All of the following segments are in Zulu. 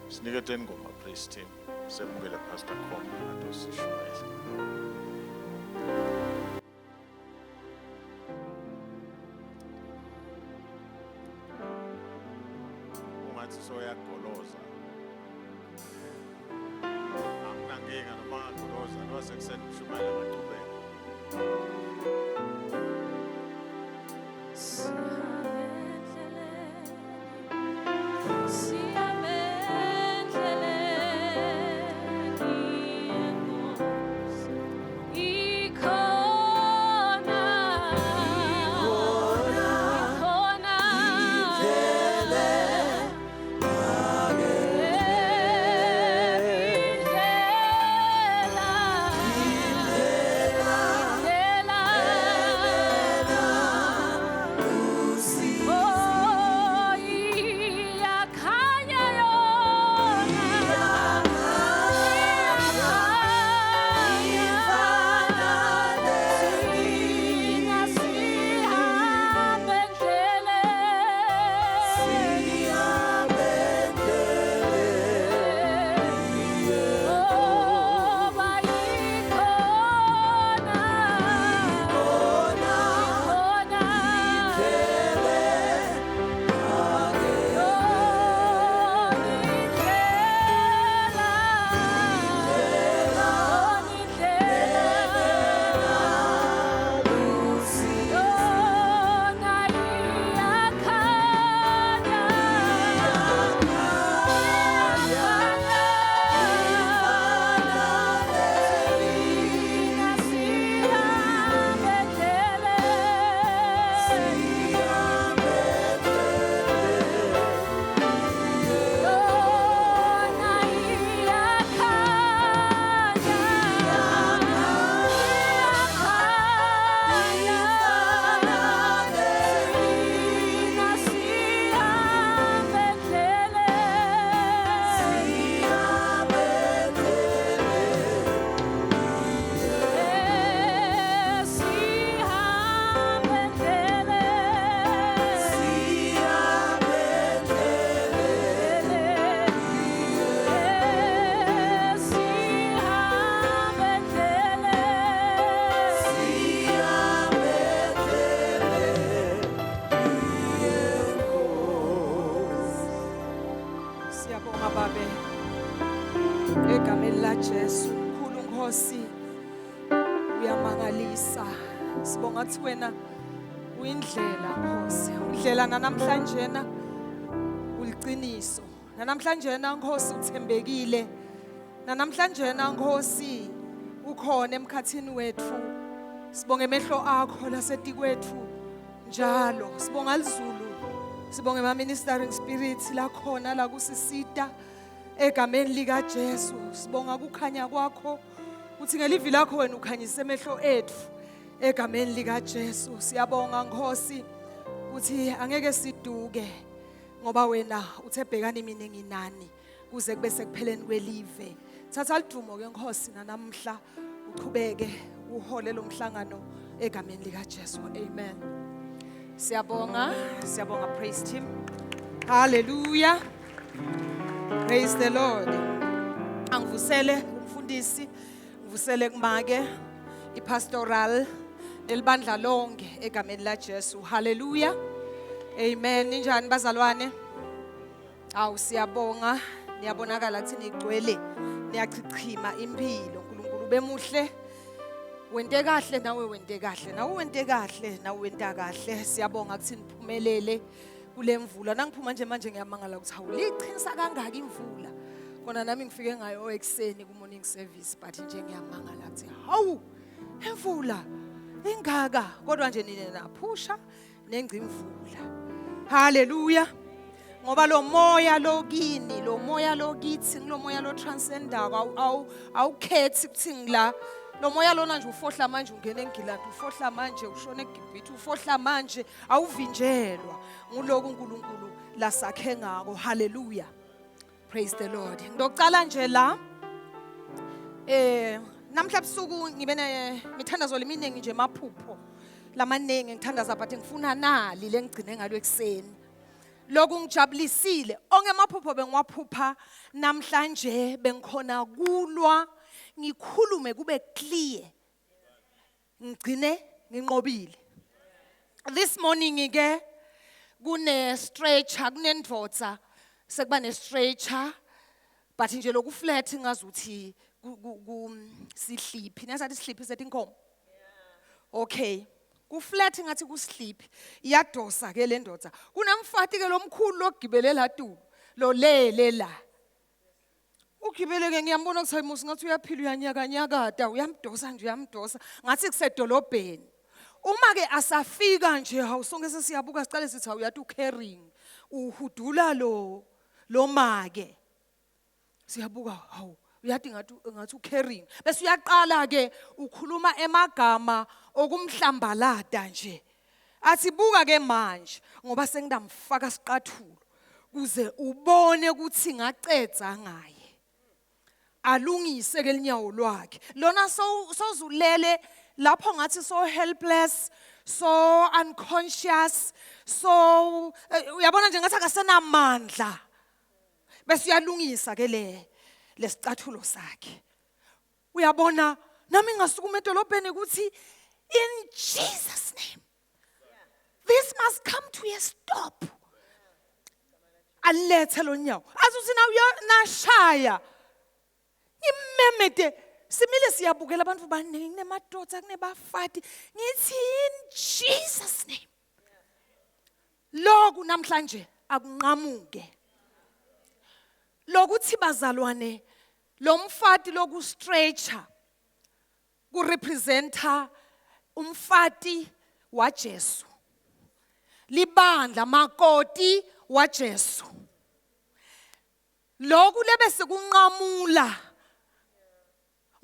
Siniketeni ngoma praise team. Semukele Pastor Comrade osishumayela. Ungathi soyagoloza. Anginankinga noma ngagoloza noma sekuseni ushumayela ngaqhubeka. Egameni la Jesu mkhulu Nkosi uyamangalisa sibonga ukuthi wena uyindlela Nkosi indlela namhlanje na uliqiniso namhlanje na Nkosi uthembekile namhlanje na Nkosi ukhona emkhathini wethu sibonga emehlo akho lasetikwethu njalo sibonga izulu sibonga ama ministering spirits la khona la kusisita egameni lika Jesu sibonga ukukhanya kwakho uthi ngelivi lakho wena ukhanyisa emehlo ethu egameni lika Jesu siyabonga Nkosi uthi angeke siduke ngoba wena uthebhekana imini nginani kuze kube sekupheleni kwelive thatha lidumo ke Nkosi namhla uqhubeke uhole lomhlangano egameni lika Jesu amen. Siyabonga praise team. Hallelujah. Praise the Lord. Angivusele umfundisi, ngivusele kumake ipastoral elibandla lonke egameni la Jesu. Hallelujah. Amen. Ninjani bazalwane? Awu siyabonga, niyabonakala ukuthi nigcwele, niyachichima impilo. uNkulunkulu bemuhle. Wente kahle nawe wente kahle. Nawe wente kahle, nawe wenta kahle. Siyabonga ukuthi niphumelele kule mvula. Nangiphuma nje manje ngiyamangala ukuthi awuliqhinisa kangaka imvula. Kona nami ngifike ngayo ekseni ku morning service but nje ngiyamangala ukuthi hawu imvula ingaka kodwa nje nina naphusha nengci imvula. Hallelujah. Ngoba lo moya lokini, lo moya lokithi, lo moya lo transcendako awukhethi kuthi ngila. Lo moya lona nje ufohla manje ungena eNgilandi, ufohla manje ushona eGibhithe, ufohla manje awuvinjelwa nguloku uNkulunkulu lasakhe ngako. Hallelujah. Praise the Lord. Ngicala nje la namhla ebusuku ngibe ngithandazo leminingi nje maphupho. Lamaningi ngithandaza but ngifuna nali lengigcine ngalo ekseni. lokungijabulisile ongemaphupho bengiwaphupha namhlanje bengikhona kulwa ngikhulume kube clear ngigcine nginqobile. This morning ke kune stretcher kunendvodza sekuba ne stretcher but nje lokuflat ngazuthi sihliphi nasathi sihliphi setinkomo. Okay. Kuflat ngathi kusihliphi iyadosa ke le ndodza kunemfati ke lomkhulu lokugibele la tulo lo lele la ugibele ke ngiyambona ukuthi hayimusi ngathi uyaphila uyanyakanyakada uyamdosa nje uyamdosa ngathi kusedolobheni uma ke asafika nje hawu sonke sesiyabuka sicale sithi awuyathi ucaring uhudula lo make siyabuka hawu uyathi ngathi ucaring bese uyaqala ke ukhuluma emagama okumhlambalada nje athi buka ke manje ngoba sengidamfaka siqathulo kuze ubone ukuthi ngacedza ngaye alungise ke linyawo lwakhe lona sozulele lapho ngathi so helpless so unconscious so uyabona nje ngathi akasenamandla bese uyalungisa ke lesicathulo sakhe uyabona nami ngasukuma edolobheni ukuthi in Jesus name this must come to a stop alethe lo nyawo azuthi nashaya imemede simile siyabukela abantu baningi kunemadodza kunebafati ngithi in Jesus name lokhu namhlanje akunqamuke lokuthi bazalwane lo mfati loku stretcher ku representa umfati wa Jesu libandla makoti wa Jesu lokhu lebese kunqamula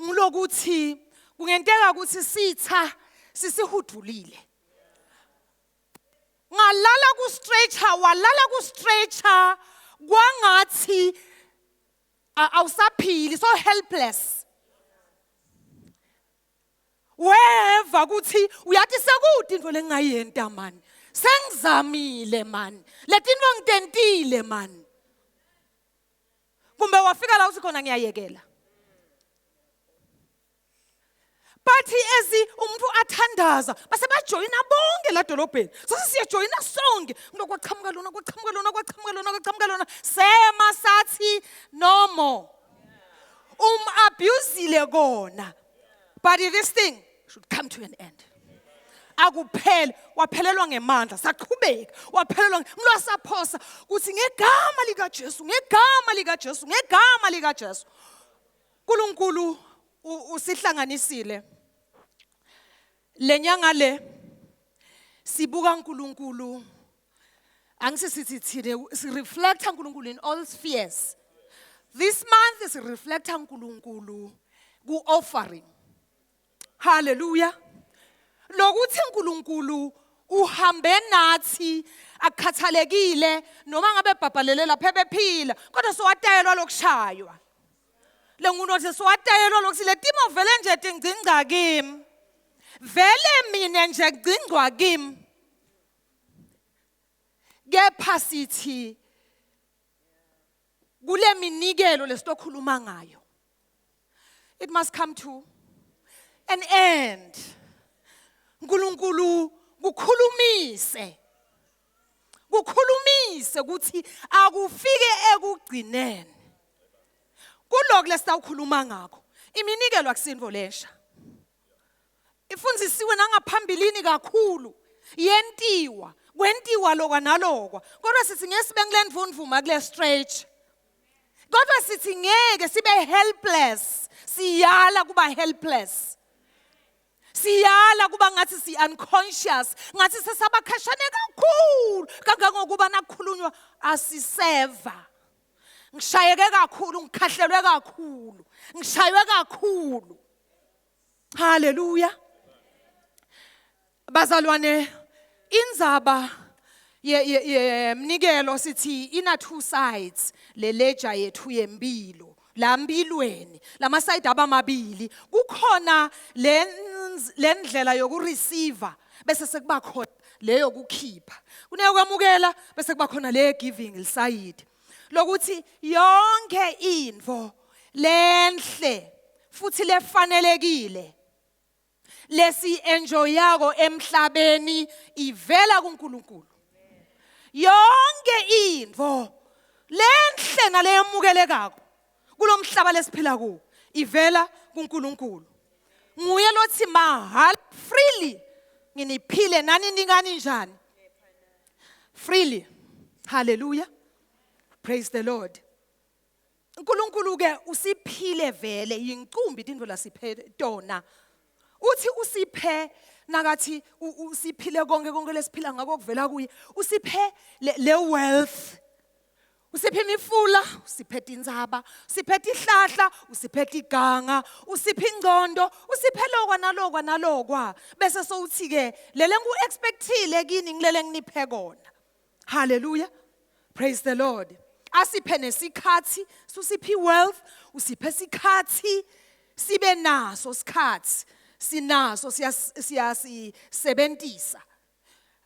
ngilokuthi kungenteka ukuthi sitha sisihudulile ngalala ku stretcher walala ku stretcher kwangathi awusaphili so helpless weva kuthi uyathi sekude into lengayenta man sengizamile man letinto ngitentile man kumbe wafika la uthi khona ngiyayekela bathi ezi umuntu athandaza base bajoyina bonke la dolobheni sesiyajoyina sonke ngokwaqhamuka lona sema sathi no more abusile kona but this thing should come to an end akuphele waphelelwa ngemandla saqhubeka waphelelwa ngilosaphosa kuthi ngegama lika Jesu uNkulunkulu usihlanganisile lenyanga le sibuka uNkulunkulu angisithi thine si reflect uNkulunkulu in all spheres. This month is reflect uNkulunkulu ku offering. Hallelujah. Lokuthi uNkulunkulu uhambe nathi akhathalekile noma ngabe bhabhalele lapha ebephila kodwa siwatayelwa lokushaywa lengunothi siwatayelwa lokuthi letimo vele nje tingcinga kimi vele mina nje ngcingwa kimi kepha sithi kule minikelo lesitokhuluma ngayo it must come to an end. uNkulunkulu kukhulumise ukuthi akufike ekugcineni kuloko lesitawukhuluma ngakho iminikelo akusinto lesha ifundzisiwe nangaphambilini kakhulu yentiwa kwentiwa lokwa nalokwa kodwa sithi ngesibe ngile ndvundvuma kule stretch kodwa sithi ngeke sibe helpless siyala kuba helpless siyala kuba ngathi si unconscious ngathi sesabakhashane kakhulu kangangokuba nakukhulunywa asiseva ngishayeke kakhulu ngikhahlelwe kakhulu ngishaywe kakhulu. Hallelujah. Bazalwane inzaba yemnikelo sithi ina two sides le ledger yethu yempilo lambilweni lama side abamabili kukhona lendlela yokureceiver bese sekuba khona leyo kukhipha. Kuneyokwamukela bese kuba khona le giving lisayidi. Lokuthi yonke info lenhle futhi lefanelekile lesi enjoyako emhlabeni ivela kuNkulunkulu. Yonke info lenhle naleyamukelekako kulomhlaba lesiphila kuwo ivela kuNkulunkulu. Nguye lothi mahhala freely nginiphile nani ningani njani freely. Hallelujah, praise the Lord. uNkulunkulu ke usiphile vele yinqumbi indvo lasiphe tona. Uthi usiphe nakathi usiphile konke lesiphila ngako kuvela kuye. Usiphe le wealth. Usiphe imifula, usiphe inzaba, usiphe ihlahla, usiphe iganga, usiphe ingcondo, usiphe lokwa nalokwa. Bese sowuthi ke lele ngu expectile kini ngilele nginiphe kona. Hallelujah, praise the Lord. Asiphe nesikhathi, susiphi wealth, usiphe isikhathi sibe naso isikhathi. Sinaso siyasisebentisa.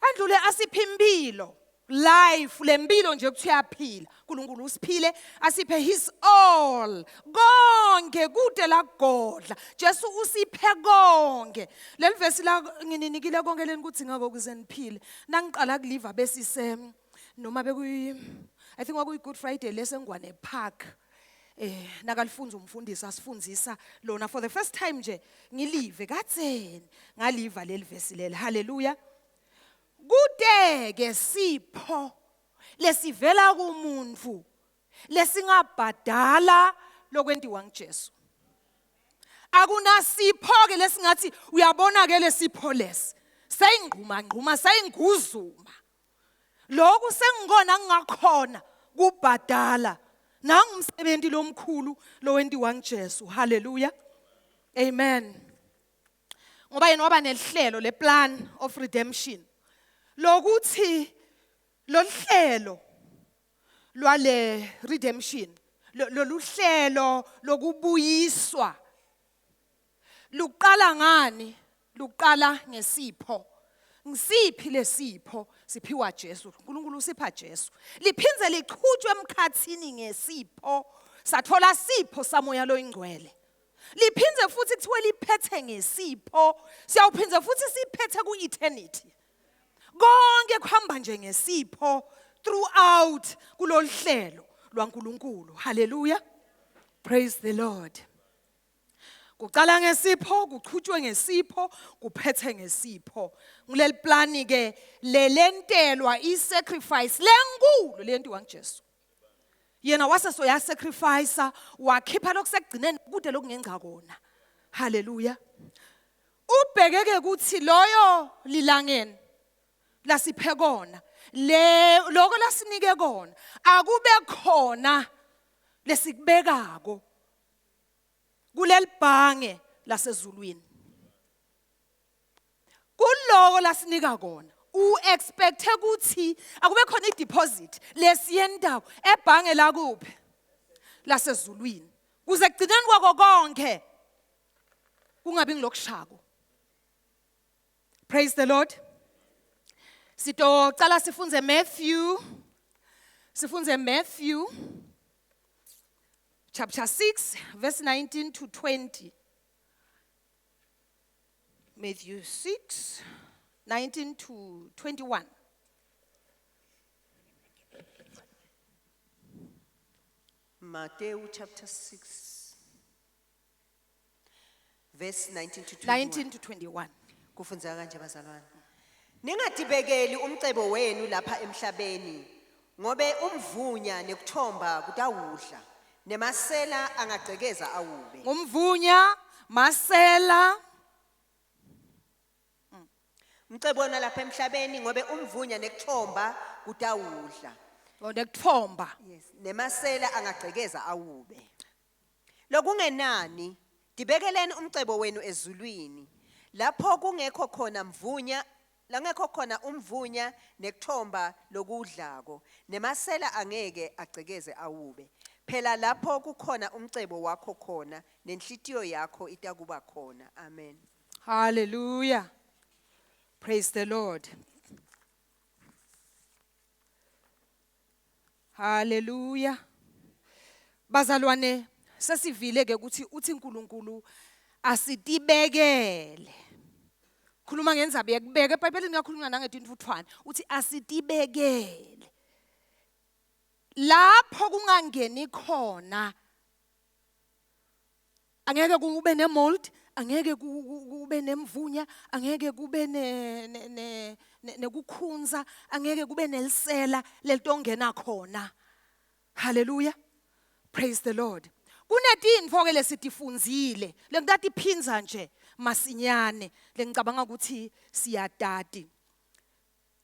Andlule asiphe impilo. Life lempilo nje ukuthi uyaphila. uNkulunkulu usiphile asiphe his all. Konke kude la godla. Jesu usiphe konke. Leli verse la ngininikile konke leni kuthi ngako kuze niphile. Nangiqala kuliva besise noma bekuyi I think kwakuyi Good Friday lesengwane park. Nakalifunza umfundisi asifundisa lona for the first time nje ngilive katseni ngaliva leli verse leli. Hallelujah. Kudeke sipho lesivela kumuntu lesingabhadala lokwentiwa nguJesu. Akunasipho ke lesingathi uyabona ke lesipho lesi sayingquma sayinguzuma. Lokhu sengikona ngingakhona kubhadala nangumsebenzi lomkhulu lowentiwa nguJesu. Hallelujah, amen. Ngoba yena waba nelihlelo le plan of redemption. Lokuthi lo hlelo lwale redemption lolu hlelo lokubuyiswa luqala ngani? Luqala ngesipho. Ngisiphi lesipho? Siphiwa Jesu. uNkulunkulu usipha Jesu. Liphindze liqhutshwe emkhathini ngesipho. Sathola sipho samoya loyingcwele. Liphindze futhi kuthiwe liphethe ngesipho. Siyawuphindze futhi siphethe ku-eternity. Konke kuhamba nje ngesipho throughout kulolu hlelo lwaNkulunkulu. Hallelujah, praise the Lord. Kuqala ngesipho, kuqhutshwe ngesipho, kuphethe ngesipho. Ngileli plani ke lelentelwa isacrifice lenkulu lentiwa nguJesu. Yena wasesoya sacrifice wakhipha lokusekugcineni kude lokungenza kona. Hallelujah. Ubhekeke kuthi loyo lilangeni lasiphe kona lokho lasinike kona akube khona lesikubekako kuleli bhange lasezulwini. Kuloko lasinika kona expecte ukuthi akube khona ideposit lesiyendawo ebhange lakuphi lasezulwini kuze kugcineni kwako konke kungabi ngilokushako. Praise the Lord. Sitocala sifunze Matthew chapter 6 verse 19 to 20. Matthew 6 19 to 21. Matthew chapter 6 verse 19 to 21. 19 to 21. Kufunza kanje bazalwane. Ningadibekeli umcebo wenu lapha emhlabeni ngobe umvunya nekuthomba kutawudla nemasela angagcekeza awube. Umvunya, masela. Umcebo wena lapha emhlabeni ngobe umvunya nekuthomba kutawudla. Nekuthomba. Yes, nemasela angagcekeza awube. Lokungenani dibekeleni umcebo wenu ezulwini lapho kungekho khona mvunya langekho khona umvunya nekuthomba lokudlako nemasela angeke agcekeze awube. Phela lapho kukhona umcebo wakho khona nenhlitiyo yakho itakuba khona. Amen. Hallelujah. Praise the Lord. Hallelujah. Bazalwane, sesivile ke ukuthi uthi uNkulunkulu asitibekele. Khuluma ngenzabe yakubeka eBhayibhelini ngakhuluma nangetintuthwane uthi asitibekele. Lapho kungangeni khona angeke kube nemold, angeke kube nemvunya, angeke kube nekukhunza, angeke kube nelisela lelitongena khona. Hallelujah. Praise the Lord. Kunetinfo ke lesitifunzile lekutathi phinza nje masinyane lengicabanga ukuthi siyadadi.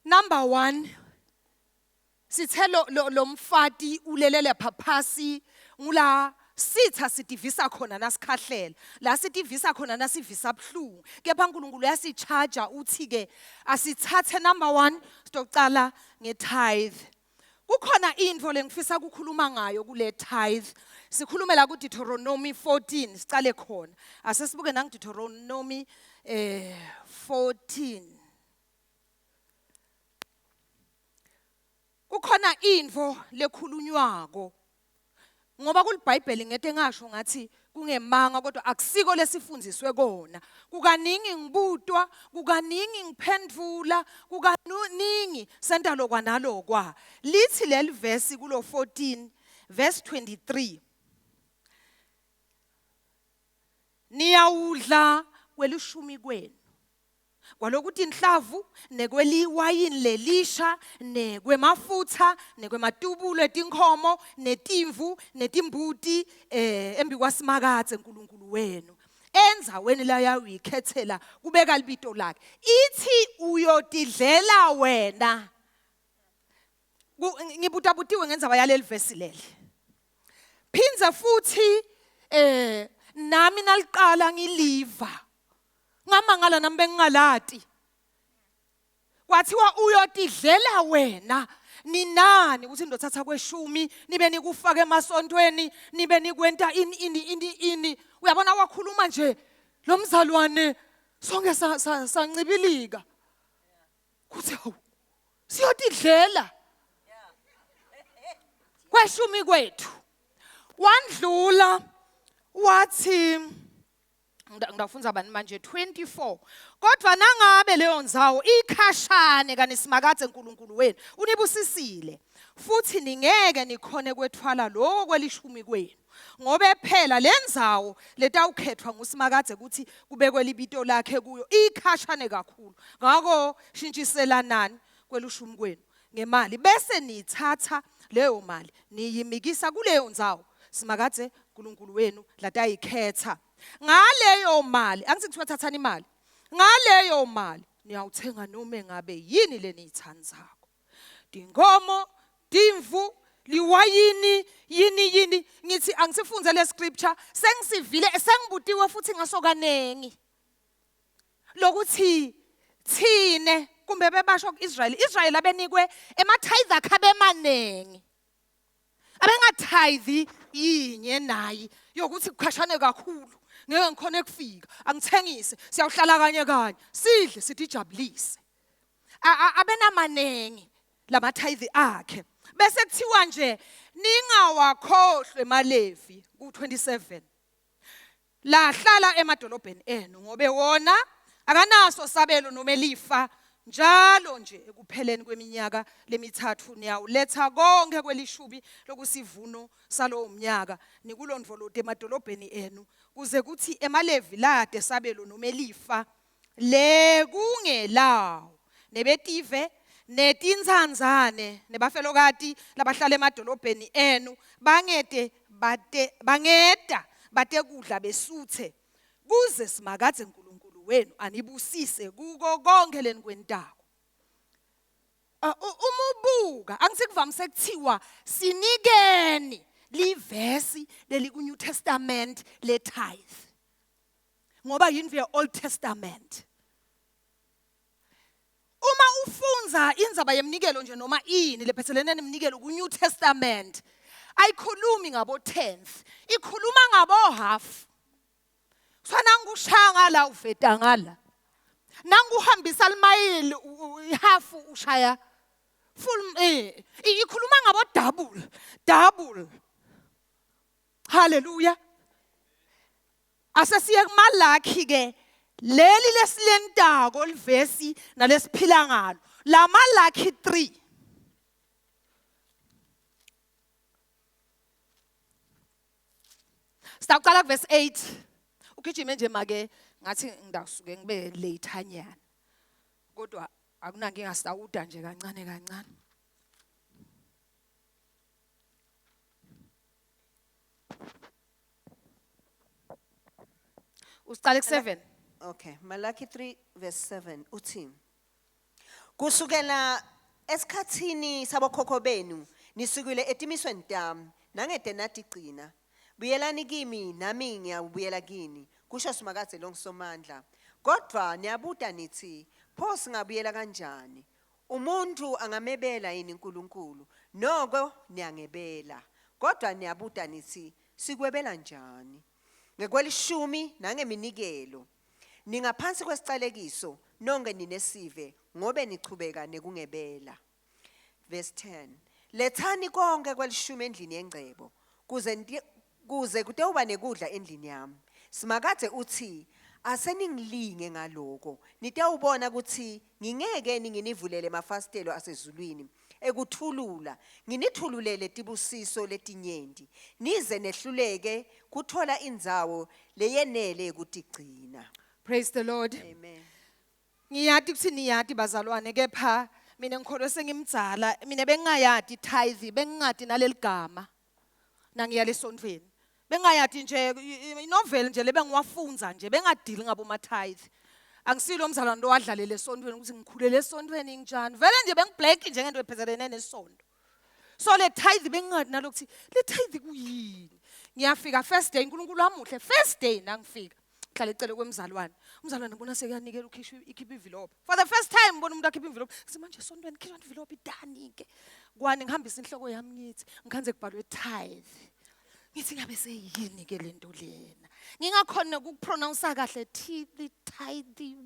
Number 1, sithe lo mfati ulelele phaphasi ngula sitha sitivisa khona nasikhahlela la sitivisa khona nasivisa buhlungu kepha uNkulunkulu uyasicharger uthi ke asithathe number 1 sitocala ngetithe. Kukhona info lengifisa ukukhuluma ngayo kule tithe. Sikhulume la ku Deuteronomy 14 sicale khona. Asesibuke nang Deuteronomy 14. Kukhona info lekhulunywako. Ngoba kuliBhayibheli ngete ngasho ngathi kungemanga kodwa akusiko lesifundziswe kona. Kukaningi ngibutwa, kukaningi ngiphendvula, kukaningi senta lokwanalokwa. Lithi leli verse kulo 14 verse 23. Niyawudla kwelishumi kwenu. Kwalokuthi inhlavu nekweliwayini lelisha nekwemafutha nekwematubulo etinkomo netimvu netimbuti embikwaSimakathe uNkulunkulu wenu enzaweni la yayikhethela kubeka libito lakhe ithi uyotidlela wena. Ngibutabutiwe ngenza yaleli verse leli. Phinza futhi nami naliqala ngiliva ngamangala nami bengingalati kwathiwa uyotidlela wena ninani ukuthi ndothatha kweshumi nibe nikufaka emasontweni nibe nikwenta ini uyabona wakhuluma nje lo mzalwane sonke sancibilika kuthi hawu siyotidlela kweshumi kwethu wandlula wathi ngidafundza abantu manje 24 kodwa nangabe leyo ndzawo ikhashane kaNiSimakathe uNkulunkulu wenu unibusisile futhi ningeke nikhone kwethwala lokho kwelishumi kwenu ngoba phela lendzawo letawukhethwa nguSimakathe ukuthi kubekwe libito lakhe kuyo ikhashane kakhulu ngako shintshiselanani kwelishumi kwenu ngemali bese nithatha leyo mali niyimikisa kuleyo ndzawo Simakathe uNkulunkulu wenu latayikhetha. Ngaleyo mali angithi kuthiwa thathani imali ngaleyo mali niyawuthenga noma ngabe yini leniyithandzako dinkomo dimvu liwayini yini ngithi angisifunze le scripture sengisivile sengibutiwe futhi ngasokanengi lokuthi thine kumbe bebasho Israel abenikwe ematithe akhabe emanengi abengatithe yinye nayi yokuthi kukhashane kakhulu ngeke ngikhona ukufika angithengise siyawhlala kanye sidle sithi jabulise abenamanengi lamatithe akhe bese kuthiwa nje ningawakhohlwe eMalevi ku27 la hlala emadolobheni enu ngobe wona akanaso sabelo noma elifa njalo nje ekupheleni kweminyaka lemithathu niyawuletha konke kwelishumi lokusivuno salowo mnyaka nikulondvolote emadolobheni enu kuze kuthi eMalevi lade sabelo noma elifa le kungelawo nebetive netinzanzane nebafelokati labahlala emadolobheni enu bangeda bate kudla besuthe kuze Simakathe uNkulunkulu wenu anibusise kuko konke leni kwentako. Umubuka angikuvamise kuthiwa sinikeni livesi leli ku New Testament le tithe ngoba yini via Old Testament. Uma ufunza indzaba yemnikelo nje noma ini lephethelene nemnikelo ku New Testament ayikhulumi ngabo 10th ikhuluma ngabo half. Swana ngushanga la ufeta ngala nanguhambisa imayili half ushaya Full ikhuluma ngabo double. Hallelujah. Asesiye kumalakhi ke leli lesilentako livesi nalesiphila ngalo. La malakhi 3. Sitaqala verse 8. Ugijime nje make ngathi ngidasuke ngibe late anyana. Kodwa akunankinga sitawuda nje kancane. Usiqale ku7. Okay, Malaki 3 verse 7 uthi kusukela esikhathini sabokhokho benu nisukile etimisweni tami nangede nathi gcina buyelani kimi nami ngiyabuyela kini kusho simakade longsomandla kodwa niyabuda nithi pho singabuyela kanjani umuntu angamebela yini uNkulunkulu noko niyangebela kodwa niyabuda nithi sikwebela njani ngekwelishumi nangeminikelo ningaphansi kwesicalekiso nonke ninesive ngobe nichubeka nekungebela. Verse 10 lethani konke kwelishumi endlini yengcebo kuze kutewuba nekudla endlini yami simakade uthi aseningilinge ngaloko nitewubona ukuthi ngingeke ninginivulele amafastelo asezulwini ekuthulula nginithululele tibusiso letinyenti nize nehluleke kuthola indzawo leyenele ukutigcina. Praise the Lord. Amen. Ngiyati ukuthi niyati bazalwane kepha mina ngikholwe sengimdzala mina bengingayati tithe bengingadi naleligama nangiya lesontweni bengayati nje inoveli nje lebengiwafunza nje bengadili ngabo matithe angisilo umzalwane lo wadlalela esontweni ukuthi ngikhulele esontweni njani vele nje bengiblack nje ngento ephethelene nesonto so le tithe bengingadi nalokuthi le tithe kuyini ngiyafika first day uNkulunkulu wamuhle first day nangifika hlala ecele kwemzalwane umzalwane ngibona sekuyanikela ikhipha envelope for the first time ngibona umuntu akhipha envelope ngithi manje esontweni khipha envelope idani ke kwani ngihambisa inhloko yami ngithi ngikhanze kubhalwe tithe ngithi ngabe seyini ke lento lena ngingakhona ukupronounce kahle tithe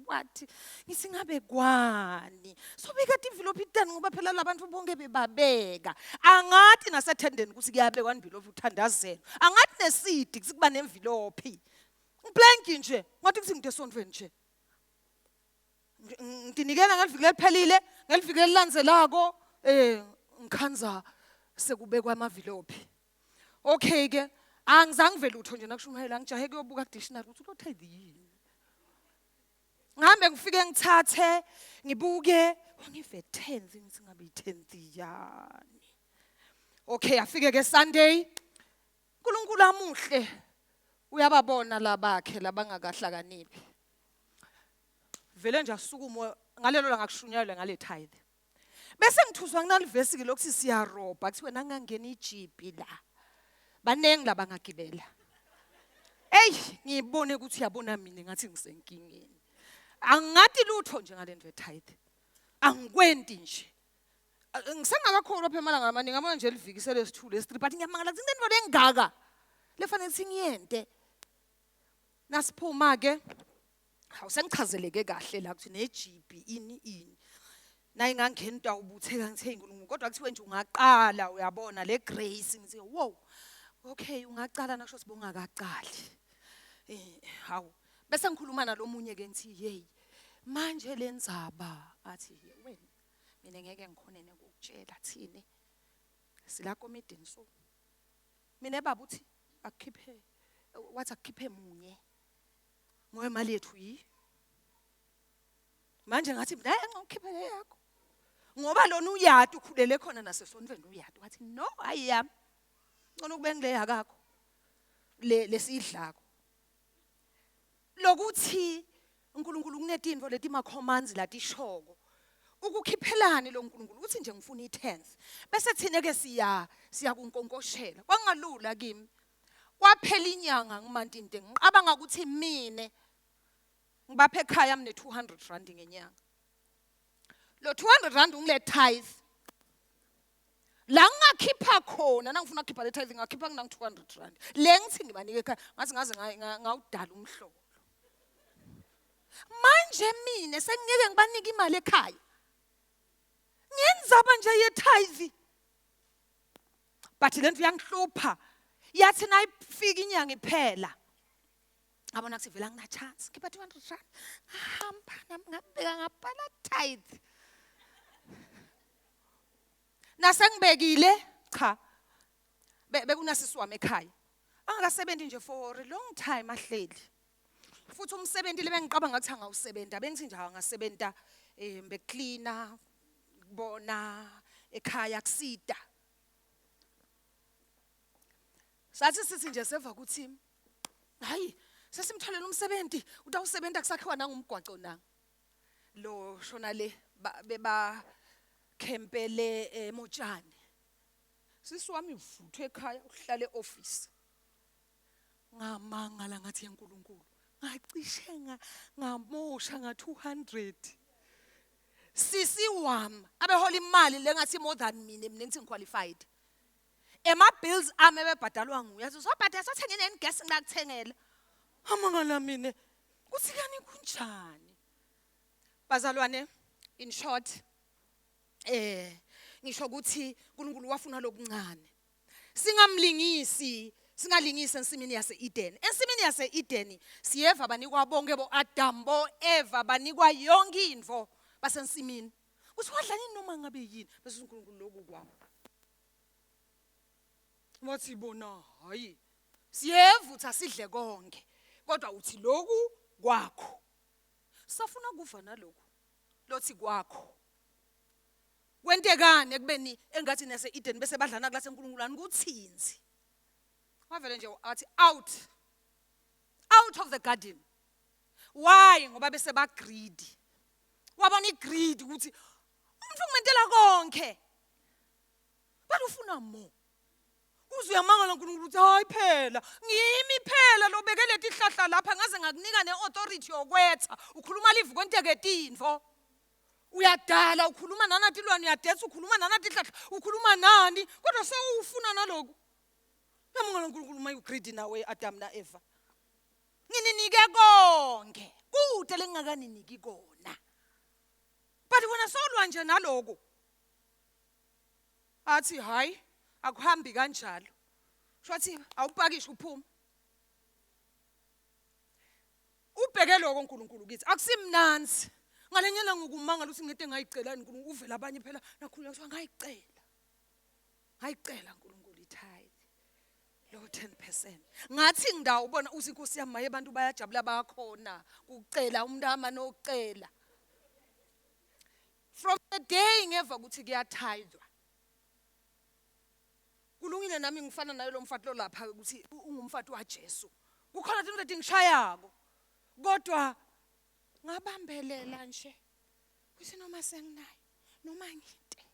what ngithi ngabe kwani so beka envelope idani ngoba phela labantu bonke bebabeka angathi nasethendeni ukuthi kuyabekwa envelope uthandazelo angathi nesidi kuba nenvelope blank nje ngathi kuthi ngide esontweni nje nginikela ngeliviki lephelile ngeliviki elilandzelako ngikhanza sekubekwa amavilopi okay ke angizange vele utho nje nakushumayela ngijahe kuyobuka dictionary ukuthi ulothayidi yini ngihambe ngifike ngithathe ngibuke ngive 10th ngithi ngabe i10th yani okay afike ke Sunday uNkulunkulu amuhle uyababona labakhe labangakahlakaniphi vele nje asukumo ngalelo la ngakushunyayelwe ngale tithe bese ngithuswa kunalivesi ke lokuthi siyaroba kuthiwe nangangena ijipi la banengi labangagibela ngibone ukuthi uyabona mina ngathi ngisenkingeni angathi lutho nje ngalento tithe angikwendi nje ngisengakakholwa phela malanga amaningi ngabona nje liviki selesithule esi3 but ngiyamangala ukuthi into lengaka lefanele singiyente nasiphuma ke awusengichazeleke kahle la ukuthi nejipi ini nayi ngangena into awubutheka ngithe iNkulunkulu kodwa kuthiwe nje ungaqala uyabona le grace ngithi wow okay ungaqala nakusho sibonga kaqali hawu bese ngikhuluma nalomunye ke ngithi hey manje lenzaba athi wena mina ngeke ngikhonene ukukutshela thini sila committee so mina baba uthi akukhiphe wathi akukhiphe munye ngoba imali yethu yi manje ngathi hayi ngikukhiphe yakho ngoba lona uyati ukhulele khona nasesontweni uyati wathi no ayiyami ngcono kube ngile yakakho lesidlako lokuthi uNkulunkulu kunetinto leti ma commands latishoko ukukhiphelani lo uNkulunkulu uthi nje ngifuna i10th bese thine ke siya kunkonkoshela kwangalula kimi kwaphela inyanga ngimanta into ngiqabanga ukuthi mine ngibaphe ekhaya mne 200 rand ngenyanga lo 200 rand ngile tithe la ngakhipha khona nangifuna ukukhipha le tithe ngakhipha kunang 200 rand le ngithi ngibanike ekhaya ngathi ngaze ngawudala umhlolo manje mine sengiyeke ngibanika imali ekhaya ngiyenzaba nje yetithe. But lento yangihlupha. Yathi nayifika inyanga iphela. Ngabona kusivela ngina chance. Ngipha 200 rand. Ngahamba ngabeka ngabhala tithe. Nasengibekile cha. Bekunasisi wami ekhaya. Angakasebenzi nje for a long time ahleli. Futhi umsebenzi lebengiqaba ngathi angawusebenta bengithi nje angasebenta becleaner kubona ekhaya kusida. Sathi sithi nje seva kuthi hayi sesimtholela umsebenzi utawusebenta kusakhiwa nangumgwaco nanga. Lo shona le beba khempele emotshani. Sisi wami uvuthwe ekhaya uhlale office. Ngamangala ngathi yenkulunkulu. Ngacishe ngamosha nga 200. Sisi wami abehola imali lengathi more than mina ngithi ngiqualified. Ema bills ame bebhadalwa nguye. Yathi uzobhadala sathenge neni gas ngilakuthengela. Amangala mina. Kuthi kani kunjani? Bazalwane in short ngisho ukuthi uNkulunkulu wafuna lokuncane. Singalingisi ensimini yase Eden. Ensimini yase Eden siyeva banikwa bonke bo Adam bo Eva banikwa yonke into basensimini. Kuthi wadla nini noma ngabe yini bese uNkulunkulu lokhu kwami. Wathi bona hayi siyevutha sidle konke kodwa uthi lokhu kwakho. Safuna kuva nalokho. Lothi kwakho. Kwentekane ekubeni engathi nase Eden bese badlana kulase uNkulunkulu kuthinzi. Wavele nje athi out of the garden. Why? Ngoba bese ba greedy. Wabona igreed ukuthi umuntu kumentela konke. Bathi ufuna more. Uzuyamangala uNkulunkulu uthi hayi phela ngimi phela lobekele ihlahla lapha ngaze ngakunika neauthority yokwetha ukhuluma live kwenteke etinvo. Uyadala ukhuluma nanathi ilwane uyadetsa ukhuluma nanathi ihlahla ukhuluma nani kodwa sewufuna naloku. Yamangala uNkulunkulu mayu greedy nawe Adam na Eva. Ngininike konke kude lengingakaniki kona. But wena sowulwa nje naloko. Athi hayi akuhambi kanjalo. Shothi awupakishe uphuma. Ubheke lokho uNkulunkulu kithi akusimnanzi. Ngalenyela ngokumangala ukuthi ngide ngayicelani uNkulunkulu uvela abanye phela nakhulula ukuthi ngayicela. Ngayicela uNkulunkulu itithe. Lo 10%. Ngathi ngidawo ubona uthi inkosi yami maye abantu bayajabula bayakhona ukucela umntama nokucela. From the day ngeva ukuthi kuyatithwa. Kulungile nami ngifana nayo lo mfati lo lapha ukuthi ungumfati waJesu. Kukhona into edingishayako. Kodwa ngabambelela nje. Kuthi noma senginayo noma nginte.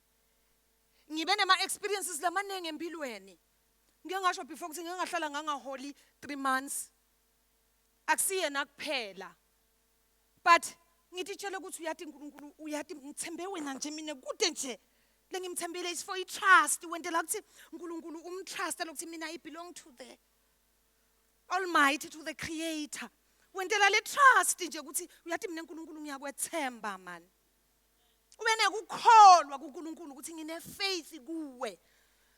Ngibe nema experiences lamanenge empilweni. Ngike ngasho before ukuthi ngeke ngahlala ngangaholi 3 months. Akusiyena kuphela. But ngithi tshela ukuthi uyathi uNkulunkulu uyathi ngithembe wena nje mina kude nje. Lengimthembele is for trust wendela ukuthi uNkulunkulu umtrust lokuthi mina I belong to the Almighty, to the Creator. Wendela le trust nje ukuthi uyathi mina uNkulunkulu ngiyakwethemba man. Ubene ukukholwa kuNkulunkulu ukuthi ngine faith kuwe.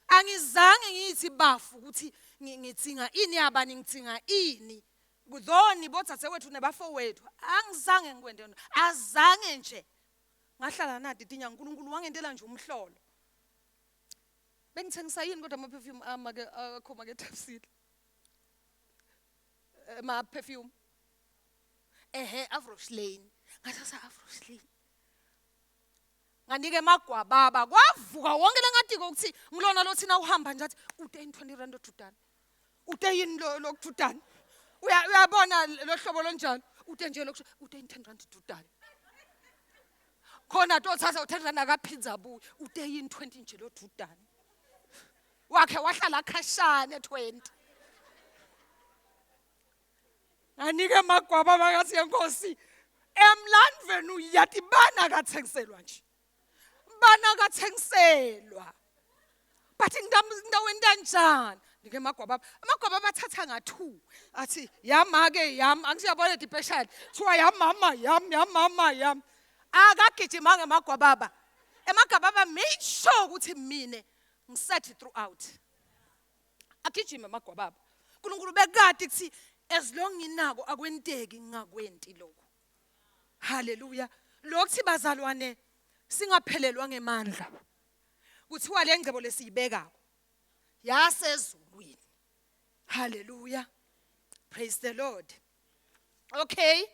Angizange ngithi bafu ukuthi ngitsinga ini yabani ngitsinga ini. Kudoni botsathe wethu nebafowethu. Angizange ngikwende azange nje. Ngahlala nathi tinya uNkulunkulu wangentela nje umhlolo. Bengithengisa yini kodwa ama perfume amake akhoma ke tafsile. Ma perfume. Afroslane. Ngathatha Afroslane. Nganike magwababa kwavuka wonke lengadiko ukuthi ngilona lo thina uhamba nje athi ude 20 rand odudana. Ude yini lo kududana. Uyabona lo hlobo lonjalo. Ude nje lo ude 10 rand odudana. Khona tothatha u10 rand akaphinza buye ude yini 20 nje lo dudana. Wakhe wahlala khashane 20. Anike magwaba bakathi yenkosi emlandweni uyathi bana kathengiselwa nje. Bana kathengiselwa. Bathi ngidaweni kanjani? Nike magwaba bathatha nga2 athi yama ke yami angisiyabona dipeshali thiwa yamama yami akagijima ngemagwababa emagababa made sure ukuthi mina ngisethi throughout. Agijima emagababa. uNkulunkulu bekade kuthi as long nginako akwenteki ngingakwenti lokho. Hallelujah. Lokuthi bazalwane singaphelelwa ngemandla. Kuthiwa le ngcebo lesiyibekako yasezulwini. Hallelujah. Praise the Lord. Okay.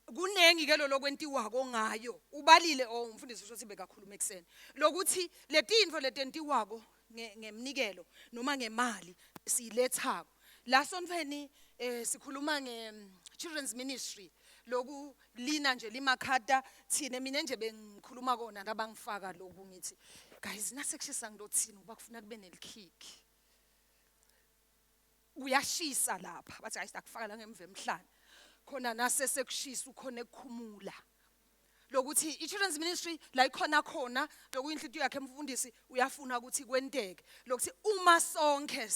Kunengi ke lo lokwentiwako ngayo. Ubalile umfundisi usho sibe kakhuluma ekseni. Lokuthi letintfo letentiwako ngemnikelo noma ngemali siyilethako. La sonfeni sikhuluma children's ministry. Loku lina nje limakhata thina mina nje bengikhuluma kona nabangifaka lokhu ngithi guys nasekushisa ngilothini uba kufuna kube nelikhiki. Uyashisa lapha bathi ayisa kufaka la ngemva emhlanje. Khona nase sekushisa ukhona ekukhumula. Lokuthi i-children's ministry la ikhona khona lokuyinhlitiyo yakhe emfundisi uyafuna ukuthi kwenteke. Lokuthi uma sonke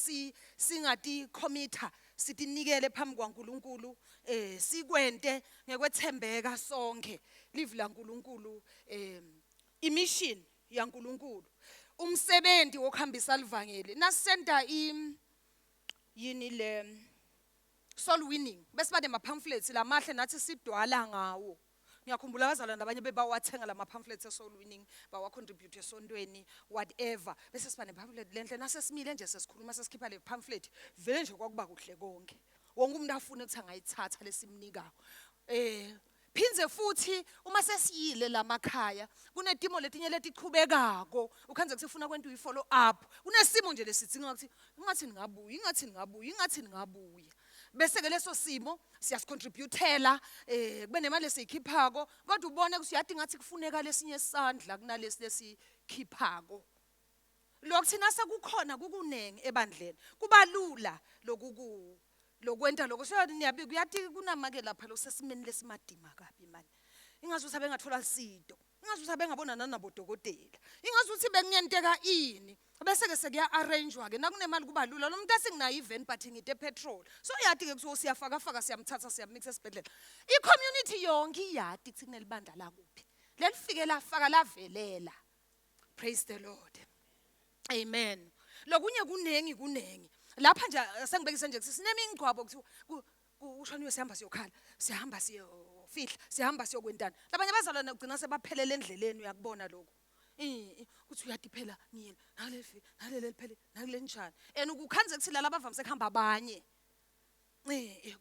singati committer sitinikele phambi kwaNkulunkulu sikwente ngekwethembeka sonke live la nkulunkulu imission yaNkulunkulu umsebenzi wokuhambisa livangeli nasenda yini le soul winning bese bade ma pamphlets la mahle nathi sidwala ngawo. Ngiyakhumbula abazalwane abanye bebawathenga la ma pamphlets esoul winning bawa contribute esontweni whatever bese siba ne pamphlet lenhle nasesimile nje sesikhuluma sesikhipha le pamphlet vele nje kwakuba kuhle konke wonke umuntu afuna ukuthi angayithatha lesimnikako. Phinze futhi uma sesiyile lamakhaya kunetimo letinye letichubekako ukhanze kusifuna kwento uyi follow up kunesimo nje lesithinga ukuthi ingathi ningabuya bese ke leso simo siyasicontributela kube nemali esiyikhiphako kodwa ubone ukuthi uyadinga ngathi kufuneka lesinye isandla kunalesi lesikhiphako. Lokuthina sekukhona kukunenge ebandleni kubalula lokwenta lokho so niyabi kuyathi kunamake lapha lo sesimeni lesimadima kabi manje ingazuthi abengathola isido ingazuthi abengabona nanabodokotela ingazuthi bengiyenteka ini bese ke sekuya arrangewa ke nakunemali kubalula lo muntu asinginayo event but ngide petrol so yathi ke kuthi siyafaka siyamthatha siyamixa esibhedlela i-community yonke iyadi kuthi kunelibandla la kuphi lelifike lafaka lavelela. Praise the Lord. Amen. Lokunye kunengi lapha nje sengibekise nje sineme ingcwabo kuthi ushoniwe sihamba siyokhala sihamba siyofihla sihamba siyokwentana labanye abazalwane ugcina sebaphelele endleleni uyakubona lokho uthi uyadi phela ngiyena naleli phela nakulenjani and ukukhanze kuthi laba bavamise kuhamba abanye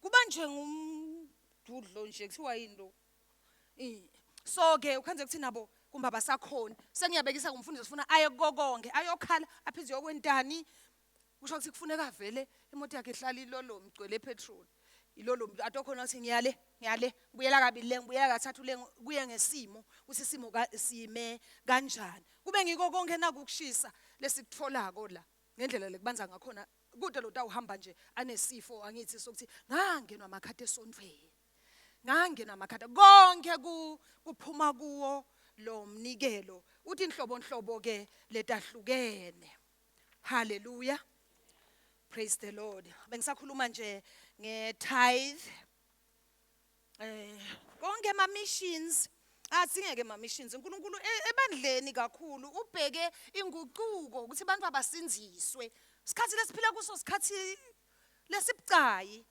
kuba nje ngumdudlo nje kuthiwa yini lo so ke ukhanze kuthi nabo kumba basakhona sengiyabekisa kumfundisi ufuna aye kokonke ayokhala aphize yokwentani kusho ukuthi kufuneka vele imoto yakhe ihlala ilolo mgcwele petrol ilolo atokhona ukuthi ngiyale ngibuyela kabili ngibuyela kathathu kuye ngesimo ukuthi isimo sime kanjani kube ngiko konke nakukushisa lesikutholako la ngendlela lekubanza ngakhona kude lo tawuhamba nje anesifo angithi sokuthi ngangenwa amakhate esontweni ngangenwa amakhate konke kuphuma kuwo lo mnikelo uthi inhlobo ke letahlukene. Hallelujah. Praise the Lord. Bengisakhuluma nje nge-tithe. Konke ama missions asingeke ma missions uNkulunkulu ebandleni kakhulu ubheke inguquko ukuthi abantu abasinziswe. Isikhathi lesiphila kuso isikhathi lesibucayi.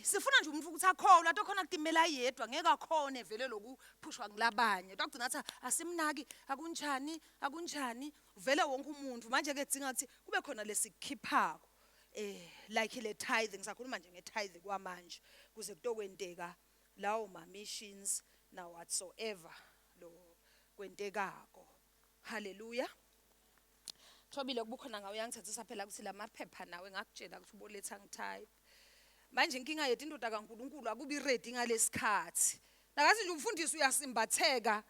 Sifuna nje umuntu ukuthi akholwe athi khona kudimela yedwa ngeke akhone vele lokuphushwa ngilabanye. Takugcina athi asimnaki akunjani vele wonke umuntu manje ke kudinga ukuthi kube khona lesikhiphako like le tithe ngisakhuluma nje nge-tithe kwamanje kuze kutokwenteka lawo ma missions na whatsoever lo kwentekako. Hallelujah. Thobile kubukhona ngawe uyangithathisa phela ukuthi lamaphepha nawe ngakutshela ukuthi uboletha ngitype manje inkinga yethu indoda kaNkulunkulu akubi ready ngalesikhathi nakathi nje umfundisi uyasimbatheka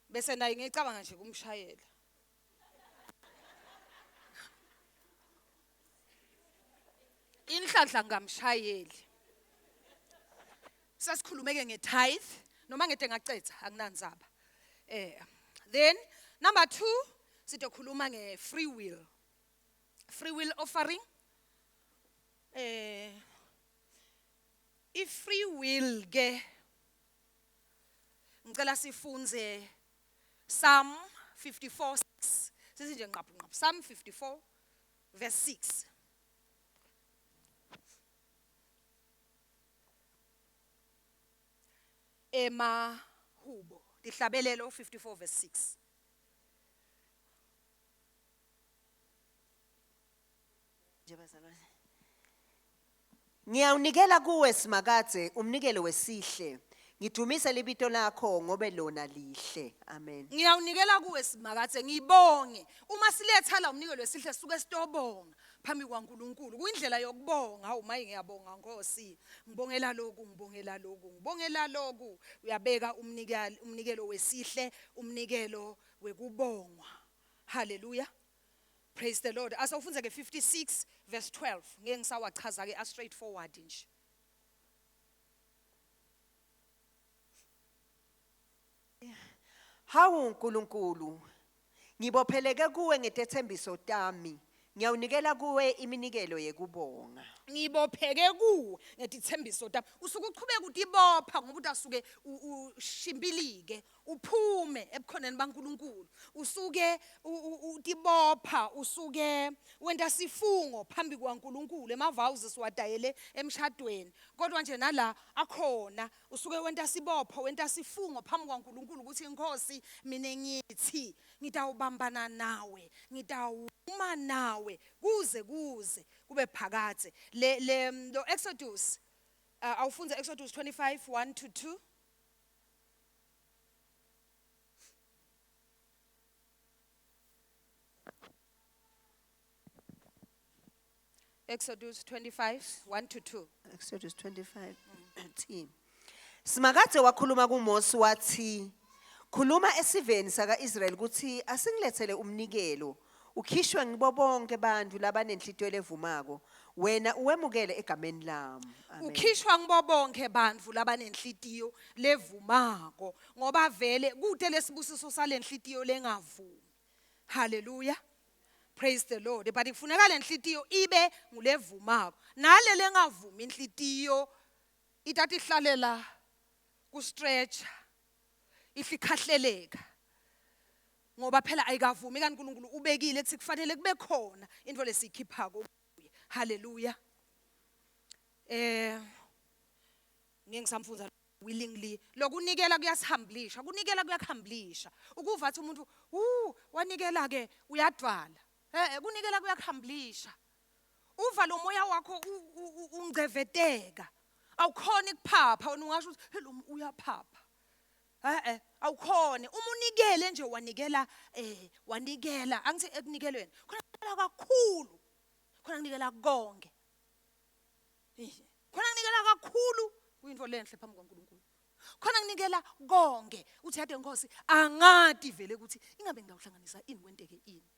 bese naye ngicabanga nje kumshayela inhlanhla ngamshayeli sasikhulumeke nge-tithe noma ngede ngacetha anginanzaba then number 2 sitokhuluma nge-free will offering I-free will ke ngicela sifunze Psalm 54:6. Sisinje nqaphu nqaphu. Psalm 54 verse 6. Emahubo dihlabelelo 54 verse 6. Ngiyawunikela kuwe simakadze umnikelo wesihle. Ngidumisa libito lakho ngobe lona lihle. Amen. Ngiyawunikela kuwe simakathe ngibonge. Uma siletha la umnikelo wesihle suke sitobonga phambi kwaNkulunkulu. Kuyindlela yokubonga. Hawu maye ngiyabonga Nkosi. Ngibongela lokhu, ngibongela lokhu, ngibongela lokhu. Uyabeka umnikelo wesihle, umnikelo wekubongwa. Hallelujah. Praise the Lord. Asawufunza ke 56 verse 12. Ngeke ngisawachaza ke a straightforward nje. Hawu Nkulunkulu, ngibopheleke kuwe ngetethembiso tami. Ngiyawunikela kuwe iminikelo yekubonga. Ngibopheke kuwe ngetithembiso tami. Usuke uqhubeka utibopha ngoba utasuke ushimbilike, uphume ebukhoneni baNkulunkulu. Usuke utibopha, usuke wenda sifungo phambi kwaNkulunkulu emavows siwadayele emshadweni. Kodwa nje nala akhona usuke wenda sibopho, wenda sifungo phambi kwaNkulunkulu ukuthi Nkosi mina ngithi ngitawubambana nawe, ngitawuma nawe kuze kube phakathe. Lo Exodus awufunza Exodus 25 1 to 2. Exodus 25 1 to 2. Exodus 25 team. Simakadze wakhuluma kuMose wathi khuluma esiveni saka-Israyeli ukuthi asingilethele umnikelo ukhishwe ngibo bonke abantu labanenhlitiyo levumako wena uwemukele egameni lami. Amen. Ukhishwa ngibo bonke bantfu labanenhlitiyo levumako ngoba vele kude lesibusiso salenhlitiyo lengavumi. Hallelujah. Praise the Lord. But kufuneka lenhlitiyo ibe ngulevumako. Nale lengavumi inhlitiyo itathi ihlalela ku stretch ihlikhahleleka. Ngoba phela ayikavumi kaNkulunkulu ubekile ukuthi kufanele kube khona into lesikhipha kuye. Hallelujah. Ngisamfunza willingly. Lokunikela kuyasihamblisha, kunikela kuyakhamblisha. Ukuva athi umuntu, wanikela ke uyadvala." Kunikela kuyakhamblisha. Uva lo moya wakho ungceveteka. Awukhona ukuphapha wena ungasho ukuthi "Hello uyaphapha." Awukhona uma unikele nje wanikela angithi ekunikelweni khona kunikela kakhulu, khona kunikela konke, khona kunikela kakhulu kuyinto lenhle phambi kwaNkulunkulu, khona kunikela konke uthi yade Nkosi angadi vele ukuthi ingabe ngidawuhlanganisa ini kwenteke ini,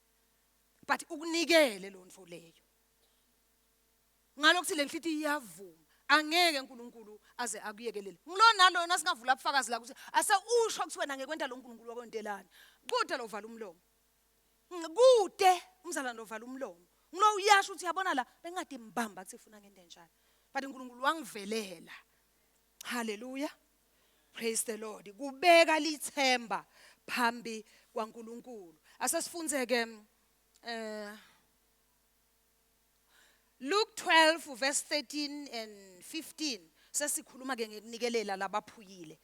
but ukunikele lo nto leyo ngalokuthi lenhlithi iyavuma. Angeke uNkulunkulu aze akuyekelele. Ngilo nalona singavula ubufakazi la ukuthi ase usho ukuthi wena ngekwenta lo uNkulunkulu wakontelana. Kude lo vala umlomo. Kude umzalwane ovala umlomo. Ngilo uyasho ukuthi yabona la bengade imbamba kuthi ufuna ngento enjalo. But uNkulunkulu wangivelela. Hallelujah. Praise the Lord. Kubeka lithemba phambi kwaNkulunkulu. Asesifunze ke Luke 12 verse 13 and 15 sesikhuluma ke ngekunikelela labaphuyile.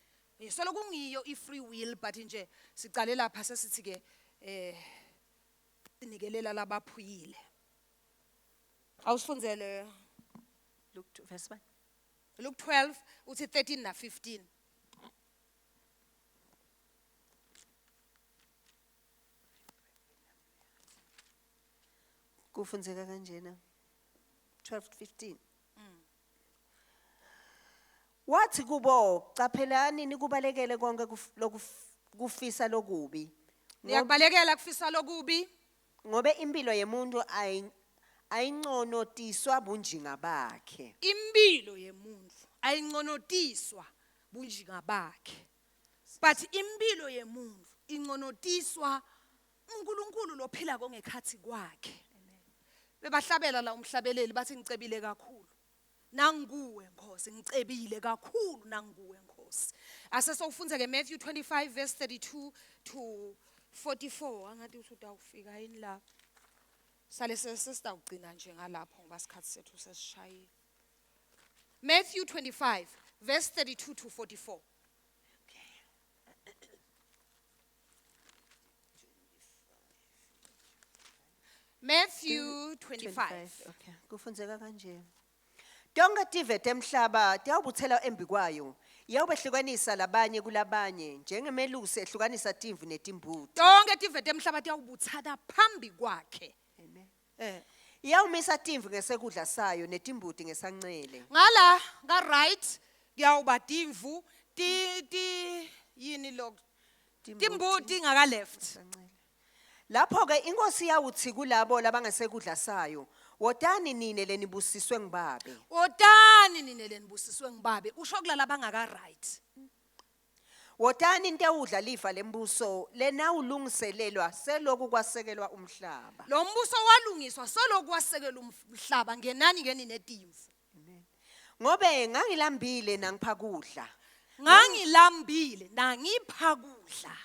Solo kungiyo i-free will but nje sicale lapha sesithi ke sinikelela labaphuyile. Awusifunzele Luke 2 verse 1. Luke 12 uthi 13 na 15. Kufunzeka kanjena 12:15. Wathi kubo caphelani nikubalekele konke lokufisa lokubi. Niyakubalekela kufisa lokubi Ngobe impilo yemuntu ayingconotiswa bunjinga bakhe. impilo yemuntu ayingconotiswa bunjinga bakhe, but impilo yemuntu ingconotiswa uNkulunkulu lophila kongekhathi kwakhe. Bebahlabela la umhlabeleli bathi ngicebile kakhulu. nanguwe Nkosi ngicebile kakhulu nanguwe Nkosi ase sowufunza ke Matthew 25 verse 32 to 44 angathi usudawufika yini la sale sesizawugcina nje ngalapho ngoba isikhathi sethu sesishayile Matthew 25 verse 32 to 44 Matthew 25 Okay. Kufunzeka kanje. Tonke tive temhlaba tiyawubuthela embi kwayo. Iyawubehlukanisa labanye kulabanye njengemelusi ehlukanisa timvu netimbuti. tonke tivete emhlaba tiyawubuthana phambi kwakhe Amen. Iyawumisa timvu ngesekudla sayo netimbuti ngesancele. ngala nga right kuyawuba timvu ti yini lo timbuti ngaka left Sancele. Lapho ke inkosi yawuthi kulabo labangasekudla sayo, wotani nine lenibusiswe ngibabe. otani nini lenibusiswe ngibabe usho kulala bangaka right Wotani into ewudla lifa lembuso lena ulungiselelwa seloku kwasekelwa umhlaba. lo mbuso walungiswa soloku wasekela umhlaba ngenani ke ninetimvu Ngobe ngangilambile nangipha kudla. ngangilambile nangipha kudla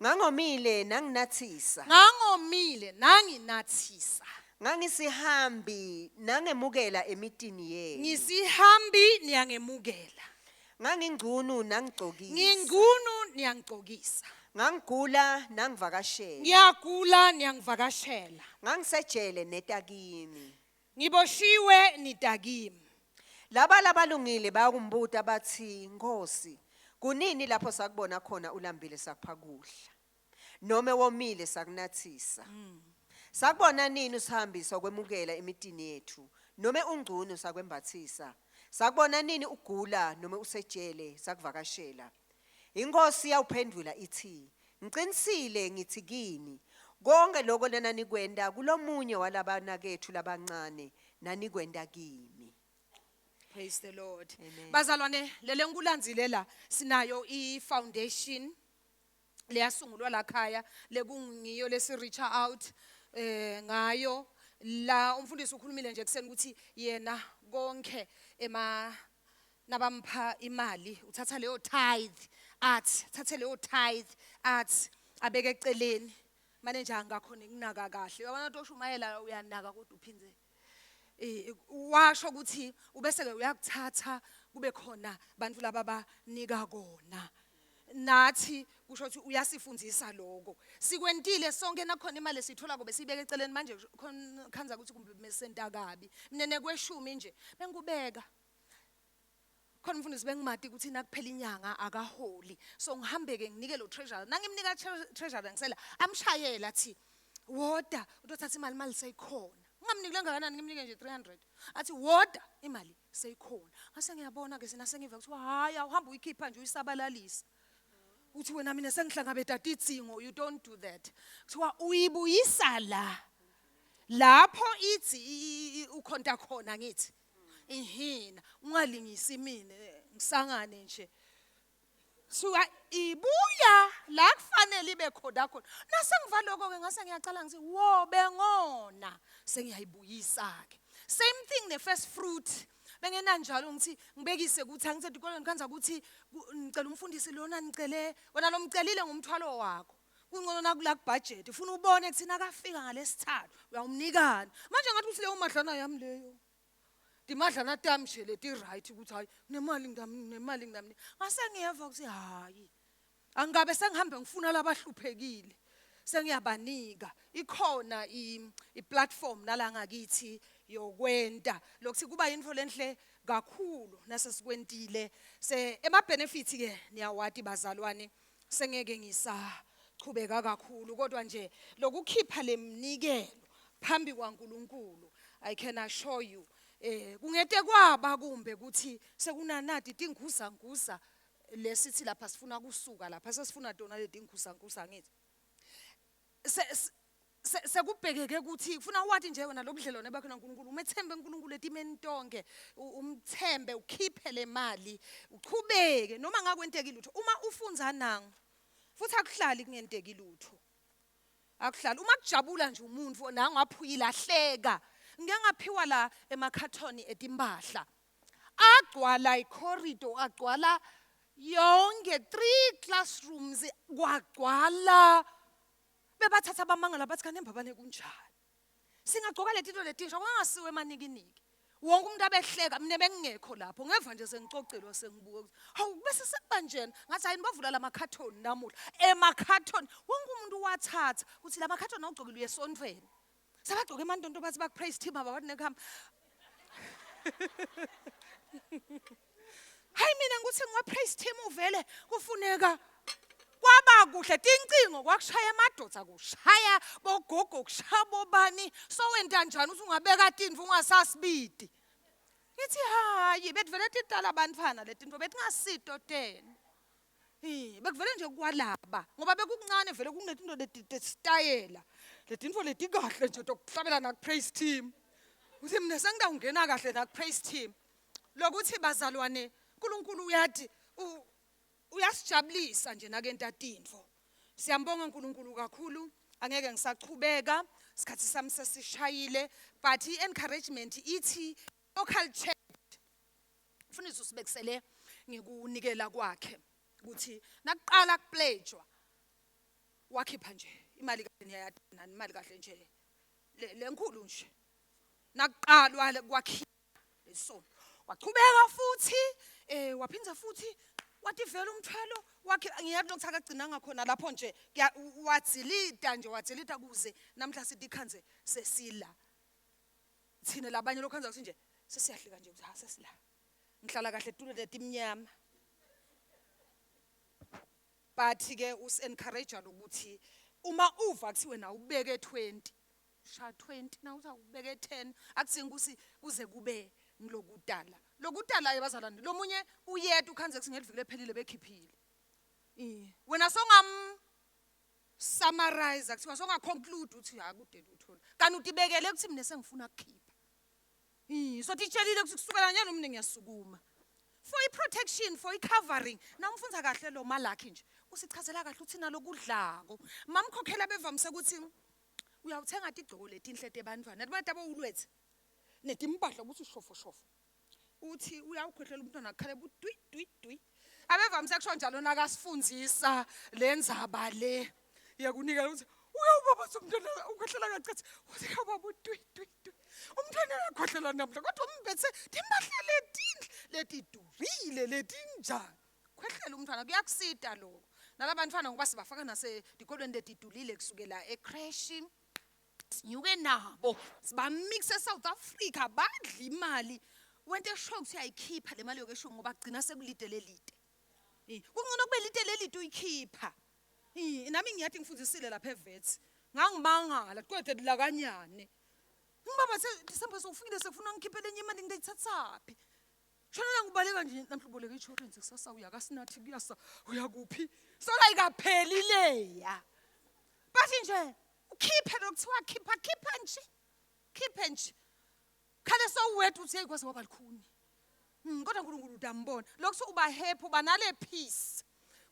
Ngangomile nanginathisa. ngangomile nanginathisa Ngangisihambi nangemukela emitini yenu. ngisihambi niyangemukela Ngangingcunu nangigcokisa. ngingunu niyangigcokisa Ngangigula nangivakashela. ngiyagula niyangivakashela Ngangisejele netakimi. ngiboshiwe nitakimi Laba labalungile bayakumbuta bathi Nkosi, kunini lapho sakubona khona ulambile sakupha kudla? Nome womile sakunathisa. Sakubona nini usihambisa kwemukela emitini yethu? Nome ungcunu sakwembathisa. Sakubona nini ugula noma usejele sakuvakashela? Inkosi yawuphendula ithi, ngiqinisile ngithi kini, konke lokho lena nikwenda kulomunye walabanakethu labancane nanikwenda kimi. Praise the Lord. Amen. Bazalwane lele nkulandzile la sinayo i-foundation leyasungulwa la khaya lekungiyo lesi reach out ngayo la umfundisi ukhulumile nje kuseni ukuthi yena konke nabampha imali uthatha leyo tithe athi abeke eceleni manje angakhona ukunaka kahle yabona tosho umayela uyanaka kodwa uphindze washo ukuthi ubese ke uyakuthatha kube khona abantu laba banika kona nathi kusho ukuthi uyasifundzisa lokho sikwentile sonke nakhona imali sithola kobe sibeke eceleni manje khanza ukuthi kumbe mesenta kabi mnene kweshumi nje bengikubeka khona umfundisi bengimati ukuthi nakuphela inyanga akaholi so ngihambeke nginike lo treasure nangimnika treasure ngisela amshayela athi woda utothatha imali seyikhona ungamniki langakanani ngimnike nje 300 athi woda imali seyikhona ngase ngiyabona ke sina sengiva ukuthi hayi awuhamba uyikhipha nje uyisabalalisa uthi wena mina sengihlangabeta tidzingo you don't do that kuthiwa uyibuyisa lapho ithi ukhonta khona ngithi ihina ungalingisi mina ngisangane nje suka ibuya la kufanele ibe khona khona nasengiva lokho ke ngase ngiyacala ngithi wo bengona sengiyayibuyisa ke same thing ne first fruit bengena njalo ngithi ngibekise ukuthi angithi ikolweni kanza ukuthi ngicela umfundisi lona nicele wena lo mcelile ngomthwalo wakho kungcono nakula budget ufuna ubone kuthina akafika ngalesithathu uyawumnikana manje ngathi uthi leyo madlana yami leyo dimadlana tami nje leti right ukuthi hayi nemali ngidamni ngase ngiyeva ukuthi hayi angabe sengihambe ngifuna labahluphekile sengiyabanika ikhona i-platform nala ngakithi yokwenda lokuthi kuba info lenhle kakhulu nasesikwentile ema benefits ke niyawati bazalwane sengeke ngisachubeka kakhulu kodwa nje lokukhipha lemnikelo phambi kwaNkuluNkulu I can assure you kungete kwaba kumbe ukuthi sekunanati tingusangusa lesithi lapha sifuna kusuka lapha sesifuna tona letingusangusa ngithi sekubhekeke ukuthi ufuna wathi nje wena lokudlelwane bakho naNkulunkulu umethembe uNkulunkulu etimeni tonke umthembe ukhiphe le mali uchubeke noma ngakwenteki lutho uma ufunza nangu futhi akuhlali kungenteki lutho akuhlali uma kujabula nje umuntu nangu aphuyila hleka ngiyangaphiwa la emakhathoni etimbahla agcwala icorridor agcwala yonke 3 classrooms kwagcwala bebathatha abamangala bathi kanemba bane kunjani singagcoka letinto letisha kwangasiwe emanikiniki wonke umuntu abehleka mina bengingekho lapho ngeva nje sengicocelwa sengibuka hawu bese sekubanjena ngathi hayi bavula lamakhathoni namuhla emakhathoni wonke umuntu wathatha uthi lamakhathoni awugcokile uyesontweni sabagcoka emantonto bathi bakupraise team abawathi nekhamba hayi mina nguthi ngiwapraise team uvele kufuneka kwaba kuhle tincingo kwakushaya amadoda kushaya bogogo kushaya bobani so wenta njani uthi ungabeka tinto ungasasibidi ngithi hayi betvele titala abantwana letinto betingasito 10 bekuvele nje kwalaba ngoba bekukuncane vele kunetinto letistayela letinto letikahle nje tokuhlabela na praise team uthi mina sengidawungena kahle na praise team lokuthi bazalwane uNkulunkulu uyathi uyasijabulisa nje nakentatinfo siyambonga uNkulunkulu kakhulu angeke ngisachubeka isikhathi sami sesishayile but encouragement ithi local church kufanele usibekisele ngikunikela kwakhe ukuthi nakuqala kupledgewa wakhipha nje imali kahle niyayadana imali kahle nje lenkulu nje nakuqalwa kwakhipha lesona wachubeka futhi waphinza futhi wathi vele umthwalo wakhe ngiyathi nokuthi akagcina ngakhona lapho nje wadzilita kuze namhla sithi ikhanze sesila thina labanye lokho kanza ukuthi nje sesiyahlika nje ukuthi sesila ngihlala kahle tulo letimnyama but ke us-encourage ukuthi uma uva kuthiwe na ubeke 20 sha 20 na uza ubeke 10 akusinga ukuthi kuze kube lokudala yabazalwane lomunye uyedwa ukhanze ukuthi ngedlule ephelile bekhiphile wena songam summarize kuthiwa songa conclude uthi akude lutho kanti utibekele ukuthi mina sengifuna ukukhipha so titshelile ukuthi kusukela nyalo mina ngiyasukuma for protection for covering na umfundza kahle lo malakhi nje usichazela kahle uthi nalokudlako mamkhokhela bevamise ukuthi uyawuthenga igcoko letinhle tebantwana nabantu abawulwethe netimpahla ukuthi shofo uthi uyawukhohlela umntwana akhale budwi abevamise kusho njalo nakasifundzisa lenzaba le yakunikela ukuthi uyawubaba somntwana ukhohlela kacathi uthi kababa budwi umntwana yakhohlela namhla kodwa umbethe timpahla letinhle letidurile letinjani khohlela umntwana kuyakusita lokho nalabantwana ngoba sibafaka nase dikolweni letidulile kusukela ecrash sinyuke nabo sibamix eSouth Africa badla imali wente shock ukuthi ayikhipha le mali yokesho ngoba agcina sekulide lelide kungcono kube lide lelide uyikhipha nami ngiyathi ngifundisile lapha eVets ngangimangala kwethe dilakanyane ngibaba December sokufikile sekufuna ngikhiphe lenye imali ngidayithathaphi shona ngibaleka nje namhla uboleka insurance kusasa uya kaSinathi kuyasa uyakuphi sola ikapheli leya bathi nje ukhiphe lokuthiwa khipha nje khale sowethu uthi ayikwazi ngoba likhuni kodwa uNkulunkulu utambona lokho uba happy uba nale peace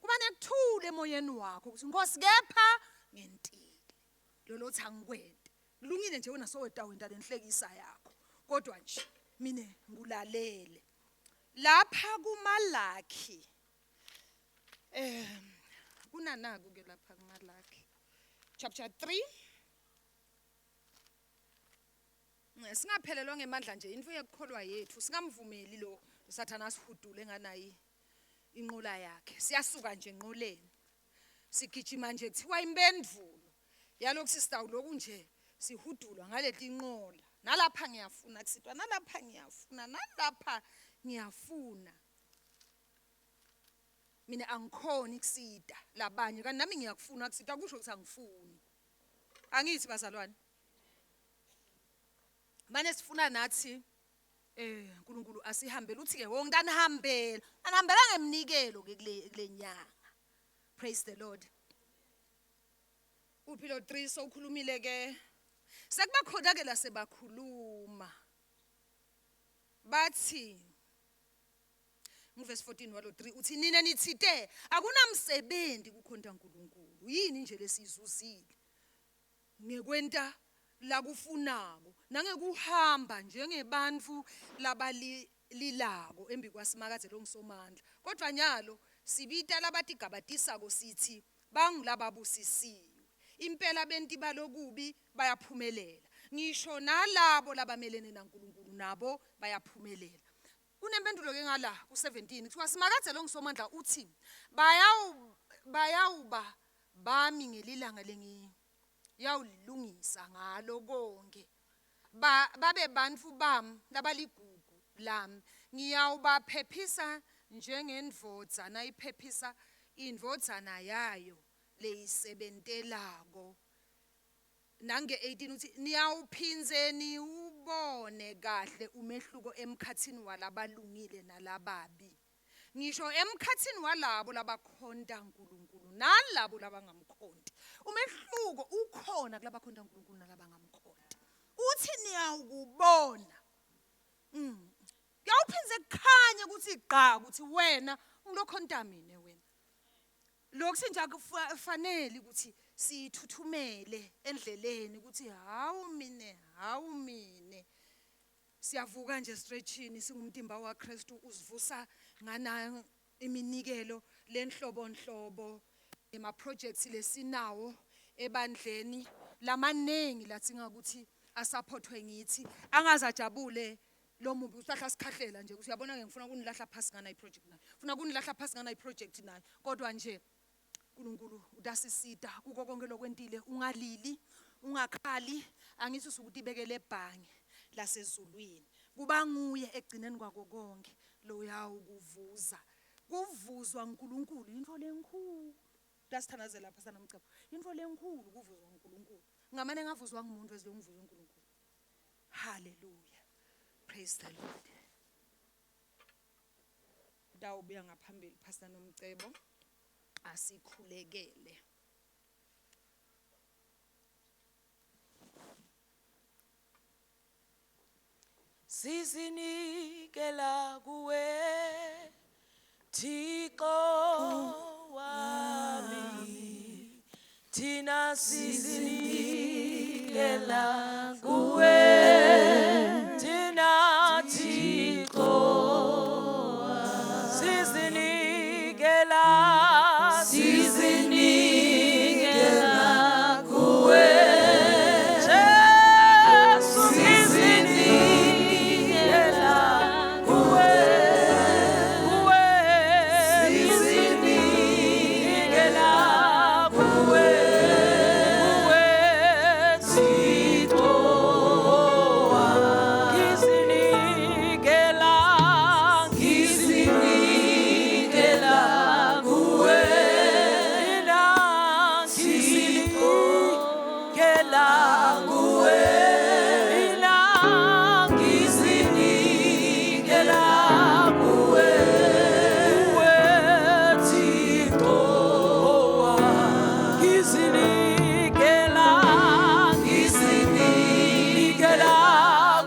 kuba nekuthula emoyeni wakho ukuthi Nkosi kepha ngentile lolothi angikwende kulungile nje wena sowetawenta lenhlekisa yakho kodwa nje mina ngulalele lapha kumalakhi kunanaku ke lapha kumalakhi chapter 3 singaphelelwa ngemandla nje into yekukholwa yethu singamvumeli lo sathana sihudule nganayi inqola yakhe siyasuka nje enqoleni sigijima nje kuthiwa impendulo yalokho sister lokhu nje sihudulwa ngaleti inqola nalapha ngiyafuna kusitwa nalapha ngiyafuna mina angikhoni kusida labanye kanti nami ngiyakufuna kusida kusho ukuthi angifuni angithi bazalwane manje sifuna nathi uNkulunkulu asihambele uthi ke wonke anihambela ngemnikelo ke kule nyanga praise the Lord uphilo 3 so ukhulumile ke sekuba khona ke la sebakhuluma bathi verse 14 walo 3 uthi nina nithite akunamsebenzi kukhonta uNkulunkulu yini nje lesizuzile ngekwenta la kufunako nangekuhamba njengebantfu labalilako embi kwaSimakade longisomandla kodwa nyalo sibita labatigabatisako sithi bangilababusisiwe impela benti balokubi bayaphumelela ngisho nalabo labamelene naNkulunkulu nabo bayaphumelela kunempendulo ke ngala ku17 kuthiwa Simakade longisomandla uthi bayawuba bami ngelilanga yawulungisa ngalo konke babe bantfu bami labaligugu lami ngiyawubaphephisa njengendvodza nayiphephisa indvodzana yayo leyisebentelako nange18 uthi niyawuphinzeni ubone kahle umehluko emkhatsini walabalungile nalababi ngisho emkhatsini walabo labakhonta uNkulunkulu nalabo labangamkhonti umehluko ukhona kulabakhonta uNkulunkulu nalabangamkhonti uthi niyawukubona yawuphinze kukhanye ukuthi gqa ukuthi wena ungilokhonta mina wena lokhu sinja kufanele ukuthi sithuthumele endleleni ukuthi hawu mine siyavuka nje stretchini singumtimba waKristu usivusa ngana iminikelo lenhlobonhlobo ema projects lesinawo ebandleni lamanengi latsinga ukuthi asupportwe ngithi angazajabule lo mubi usahla sikhahlela nje ukuthi uyabona ngifuna ukunilahla phansi ngana iproject nayo ufuna ukunilahla phansi ngana iproject nayo kodwa nje uNkulunkulu udasisida kuko konke lokwentile ungalili ungakhali angithi usukutibekele ebhange lasezulwini kuba nguye egcineni kwako konke lo yawukuvuza kuvuzwa uNkulunkulu into lenkulu dasithanazela lapha sana Mcebo into lenkulu kuvuzwa uNkulunkulu ngamane ngavuzwa ngumuntu ezilongivuza uNkulunkulu hallelujah praise the Lord dawubuya ngaphambili Pastor Nomcebo asikhulekele sizinikela kuwe Thixo wami thina sizinikela kuwe thina Thixo sizinikela kuwe Jesu sizinikela kuwe sizinikela kuwe Thixo ngizinikela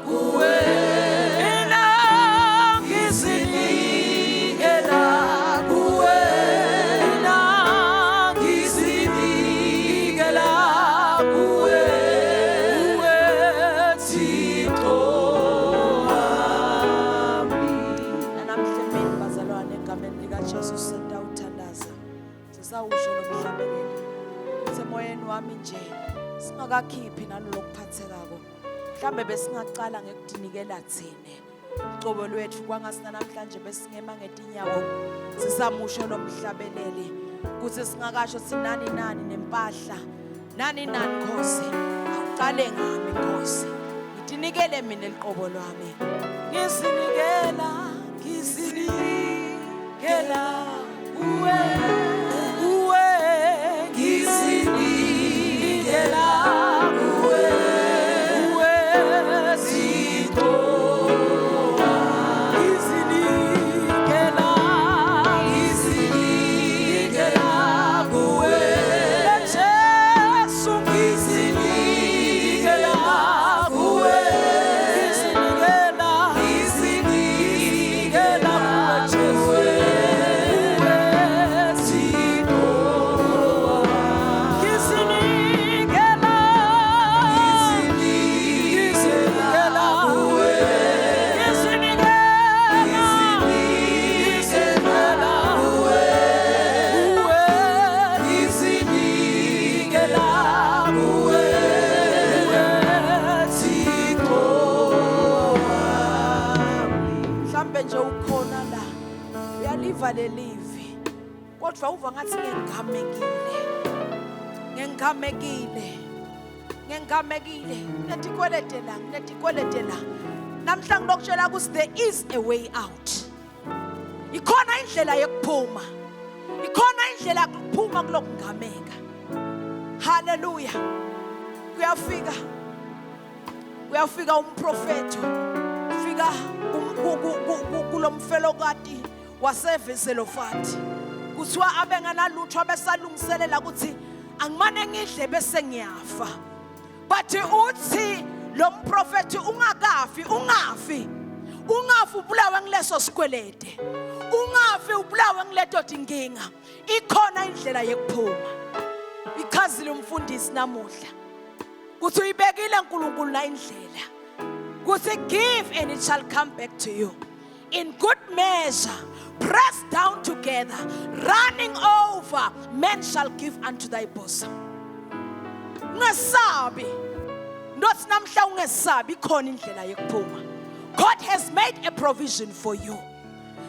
kuwe wami nje singakakhiphi nalokuphathekako mhlambe besingacala ngekudinikela thine ucobo lwethu kwangasina namhlanje besingema ngetinyawo sisamusho lomhlabeleli kuthi singakasho sinani nani nempahla nani Nkosi awuqale ngami Nkosi ngidinikele mina eliqobo lwami ngizinikela uwe ngizinikela uwe Thixo ngizinikela uwe Jesu ngizinikela uwe ngizinikela uwe Thixo ngiyaliva lelivi kodwa uva ngathi ngengamekile netikwelete la namhlanje ngokutshela ukuthi there is a way out. Ikhona indlela yokuphuma. Ikhona indlela yokuphuma kulokungameka. Hallelujah. Kuyafika umprofeto. Fika kulomfelokati waseVeselofati. Kuthiwa abenganalutho abesalungiselela ukuthi angimane ngidle bese ngiyafa. But uthi lo mprofeti ungafi ubulawe ngileso sikwelede. Ungafi ubulawe ngileto dinginga. Ikhona indlela yokuphuma. Ikhazile umfundisi namuhla. Kuthi uyibekile uNkulunkulu la indlela. Kuthi give and it shall come back to you. In good measure, pressed down together, running over, men shall give unto thy bosom. Ungesabi. Not namhla ungesabi khona indlela yokuphuma. God has made a provision for you.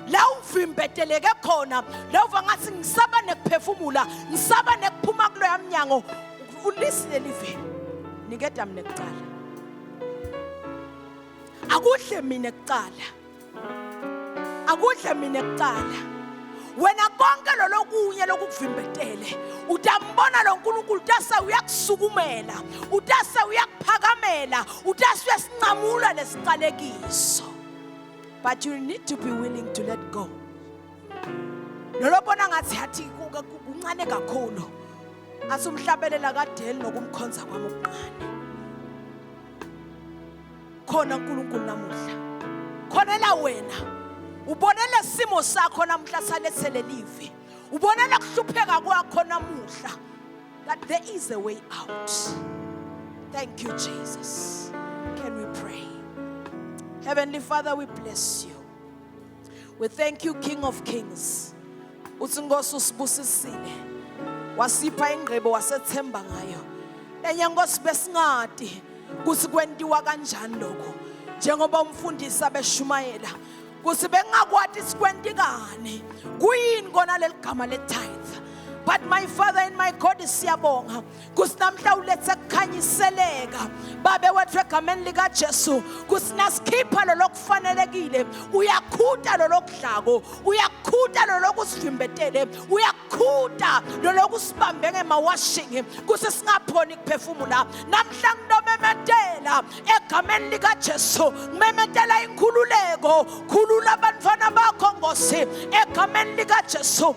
La uvimbeteleke khona, la uva ngathi ngisaba nekuphefumula, ngisaba nekuphuma kulo yamnyango. Ulisile live. Nikeda mina kuqala. Akudle mina kuqala. Wena konke lo lokunye lokuvimbetele utambona lo nkulunkulu utasa uyakusukumela utasa uyakuphakamela utasa uyasinqamula lesiqalekiso. But you need to be willing to let go. Lolobona ngathi hathi kuncane kakhulu asumhlabelela kadeli nokumkhonza kwami okuncane. Khona uNkulunkulu namuhla. Khona la wena ubonela simo sakho namhla salethele live. Ubonela kuhlupheka kwakho namuhla. That there is a way out. Thank you, Jesus. Can we pray? Heavenly Father, we bless you. We thank you, King of Kings. Utsingosu sibusisile. Wasipha ingqebo wasethemba ngayo. Enyangosi besingadi kusikwendiwa kanjani lokho. Njengoba umfundisi abeshumayela. Kusi bengakwati sikwendikane. Kuyini kona leligama letithe. But my Father and my God is siyabonga. Kusinamhla ulethe kukhanyiseleka. Babe wethu egameni lika Jesu. Kusinaskipha lo lokufanelekile. Uyakhuta lo lokudlako. Uyakhuta lo lokusivimbetele. Uyakhuta lo lokusibambe ngemawashing. Kusisingaphoni kuphefumula. Namhla nginomemedela egameni lika Jesu. Ngimemedela inkhululeko. Khulula abantwana bakho Nkosi egameni lika Jesu.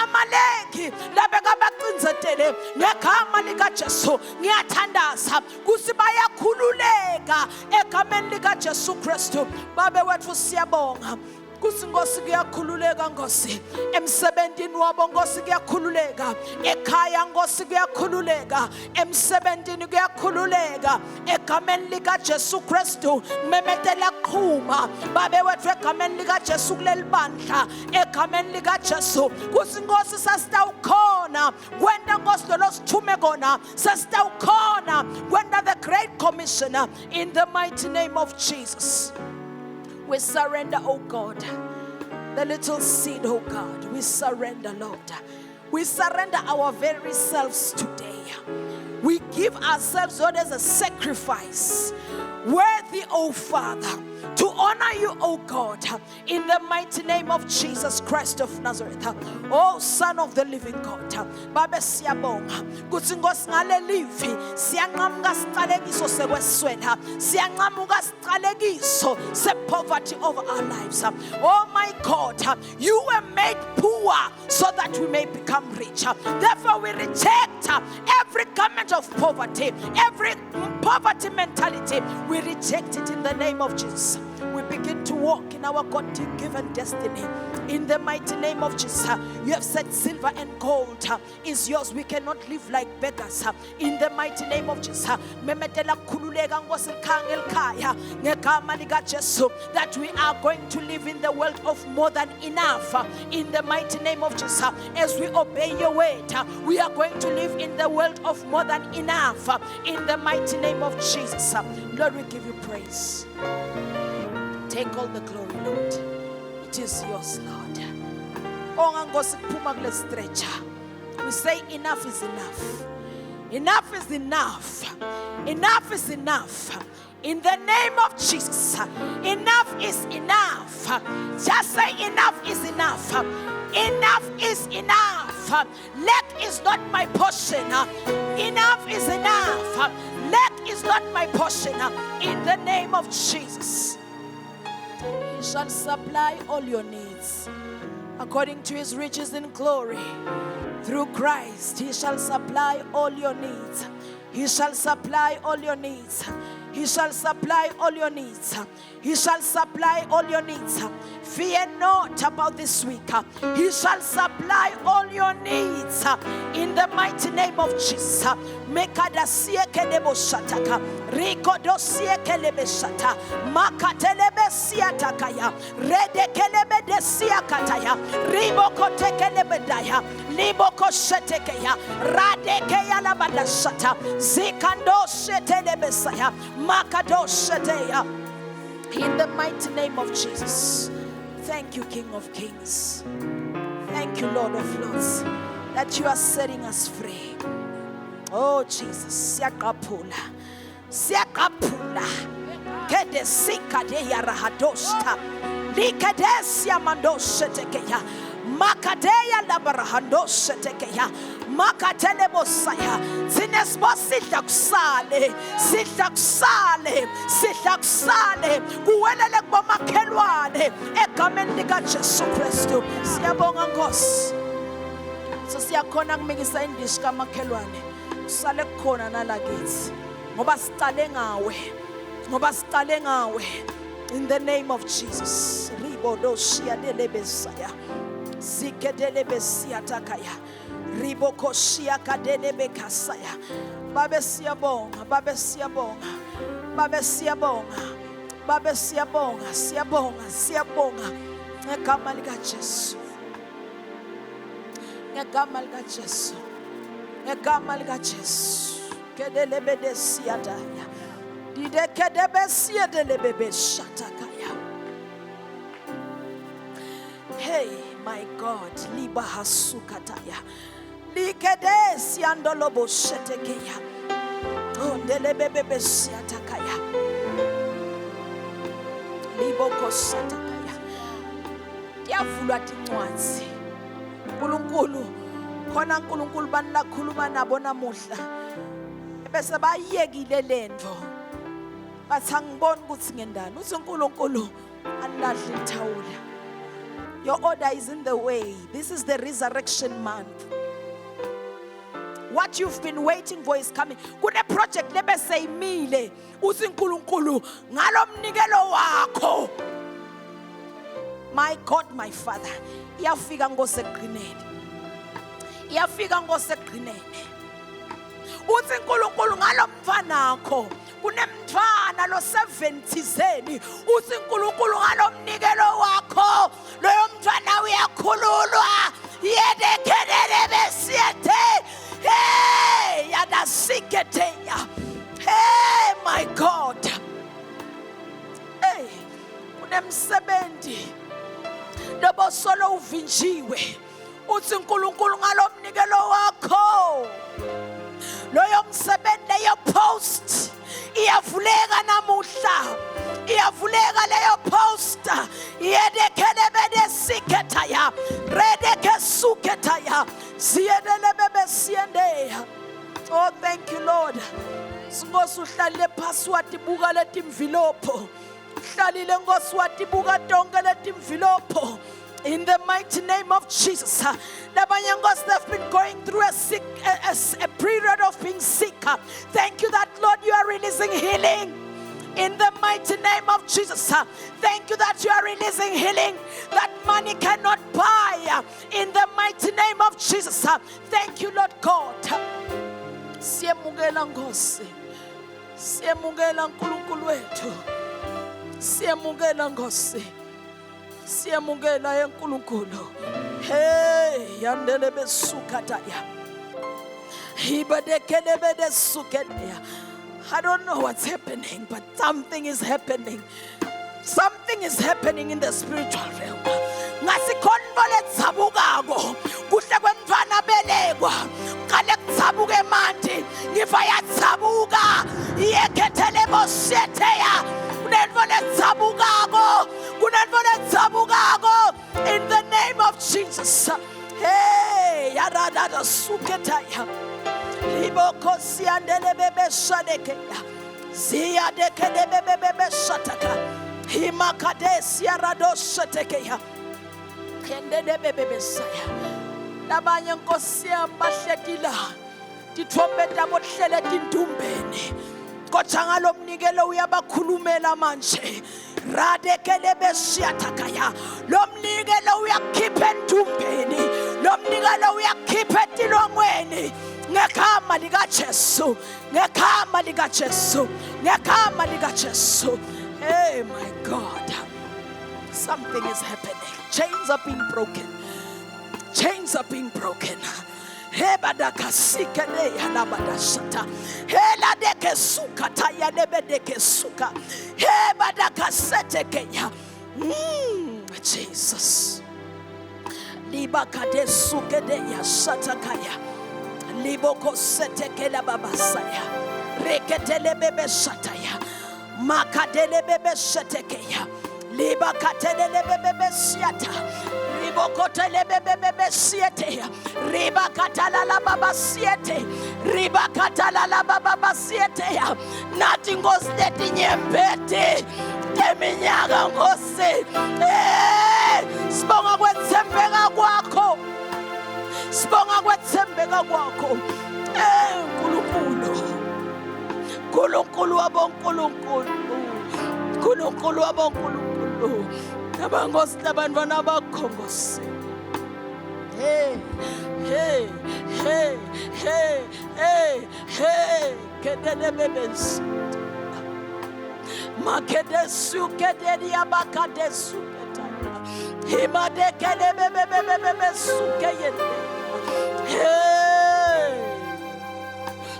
Amaleki labeka baqinzetele ngegama lika Jesu ngiyathandaza kusi bayakhululeka egameni lika Jesu Kristu. Babe wethu siyabonga kusi Nkosi kuyakhululeka Nkosi emsebentini wabo Nkosi kuyakhululeka ekhaya Nkosi kuyakhululeka emsebentini kuyakhululeka egameni lika Jesu Kristu. Memethela qhuma babe wethu egameni lika Jesu kulelibandla egameni lika Jesu. Kusi Nkosi sasitawukhona kwenda Nkosi lo sithume kona sasitawukhona kwenda the great commissioner in the mighty name of Jesus. We surrender, oh God, the little seed, oh God. We surrender, Lord. We surrender our very selves today. We give ourselves, Lord, as a sacrifice. Worthy, oh Father, to honor you, oh God, in the mighty name of Jesus Christ of Nazareth. Oh Son of the living God. Baba siyabonga. Kuthi Nkosi ngalelivi siyanqamuka siqalekiso sekweswela. Siyanqamuka siqalekiso se-poverty over our lives. Oh my God, you were made poor so that we may become rich. Therefore we reject every garment of poverty, every poverty mentality. We reject it in the name of Jesus. We begin to walk in our God-given destiny. In the mighty name of Jesus. You have said silver and gold is yours. We cannot live like beggars. In the mighty name of Jesus. That we are going to live in the world of more than enough. In the mighty name of Jesus. As we obey your word, we are going to live in the world of more than enough. In the mighty name of Jesus. Lord, we give you praise. Take all the glory, Lord. It is yours, Lord. We say enough is enough. Enough is enough. Enough is enough. In the name of Jesus, enough is enough. Just say enough is enough. Enough is enough. Lack is not my portion. Enough is enough. Lack is not my portion. In the name of Jesus, He shall supply all your needs according to His riches in glory. Through Christ, He shall supply all your needs. He shall supply all your needs. He shall supply all your needs. He shall supply all your needs. Fear not about this week. He shall supply all your needs in the mighty name of Jesus. Mekadasie kelebo shataka, rikodosie kelebe shata, makatelebe siatakaya, rede kelebe desia kataya, ribokote kelebe daya, liboko shetekeya, radekeya labada shata, zikando shetelebe saya, makado sheteya. In the mighty name of Jesus. Thank you, King of Kings. Thank you, Lord of Lords, that you are setting us free. Oh, Jesus. Siakapula. Siakapula. Kede sika de yarahadosta. Likadesia mandoshetekeya. Makadeya labarahandosetekeya. Makatelebosaya. Zinesbo sidlakusale. Sidlakusale. Sidlakusale. Kuwelele kubomakhelwane. Egameni lika Jesu Kristu. Siyabonga Nkosi. So siyakhona kumikisa indishi kamakhelwane. Usale khona nalakithi. Ngoba siqale ngawe. Ngoba siqale ngawe. In the name of Jesus. Ribodo shiyadelebesaya. Zikedele siatakaya, riboko shia kadele kasaya. Babe siabonga, babe siabonga, babe siabonga, babe siabonga, siabonga, siabonga. Ngegama lika Jesu, ngegama lika Jesu, ngegama lika Jesu. Kedele bede siataya, dide kedebe siadele bebe shatakaya. Hey, my God, liba hasukataya, likede siandolobo shetekeya, ondelebebebe siatakaya, liboko satakaya. Yavulwa tincwadzi. Nkulunkulu, khona Nkulunkulu banilakhuluma nabo namuhla. Bese bayekile lento. Bathi angiboni ukuthi ngendani. Uthi uNkulunkulu anilahli ithawula. Your order is in the way. This is the resurrection month. What you've been waiting for is coming. Kune project lebe seyimile. Uthi uNkulunkulu ngalo mnikelo wakho. My God, my Father. Iyafika ngoseqineni. Iyafika ngoseqineni. Uthi uNkulunkulu ngalo mfana wakho. Kunemntwana lo 70zeni. Uthi uNkulunkulu ngalo mnikelo wakho. Loyo mntwana uyakhululwa. Yedekelele besiyethe. Hey, yadasiketeya. Hey, my God. Hey, kunemsebenzi. Lobo solo uvinjiwe. Uthi uNkulunkulu ngalo mnikelo wakho. Loyo msebenzi leyo post iyavuleka namuhla. Iyavuleka leyo post. Yedekele bede siketaya. Redeke suketaya. Siyedele bebe siyendeya. Oh, thank you, Lord. Singosi uhlalile phasi wathi buka leti mvilopho. Uhlalile Nkosi wathi buka tonke leti mvilopho. In the mighty name of Jesus, they've been going through a period of being sick. Thank you that, Lord, you are releasing healing. In the mighty name of Jesus, thank you that you are releasing healing that money cannot buy. In the mighty name of Jesus, thank you, Lord God. Siyemukela Nkosi, siyemukela Nkulunkulu wethu, siyemukela Nkosi. Siyamungela enkulunkulu. Hey, yandele besukataya. Hibadekele bede suketeya. I don't know what's happening, but something is happening. Something is happening in the spiritual realm. Ngasikhona kulethabukako kuhle kwemntwana belekwa qale kuthabuke manje ngiva yathabuka yekhethele bosetheya kunento lethabukako in the name of Jesus. Hey, yarada suketaya liboko siandele bebe shadekeya zia dekele bebe shataka himakade siarado shatekeya kendele bebe saya labanye nkosi yambahletila tithombeta bohlele tintumbeni kodwa ngalomnikelo uyabakhulumela manje radekele beshiyathakaya lomnikelo uyakhipha entumbeni lomnikelo uyakhipha etilongweni ngegama lika Jesu. Hey my God, something is happening. Chains are being broken. Hebadaka sikene yanabadashata. Hela deke suka taya nebedeke suka. Hebadaka setekeya. Jesus. Libakade suke de ya shatakaya. Liboko setekela babasaya. Reketele bebe shataya. Makadele bebe shetekeya. Libakatele bebe siata. Ribokotele bebe siete. Ribakatala la baba siete. Ribakatala la baba siete. Nothing goes that in your bed. Teminyaga ngose. Sibonga kwethembeka kwakho. Nkulunkulu wabonkulunkulu nabangosi labantwana bakhongosi. Hey kedele bebes makedesu kedeli abakadesu himadekele bebe sukeyende. Hey,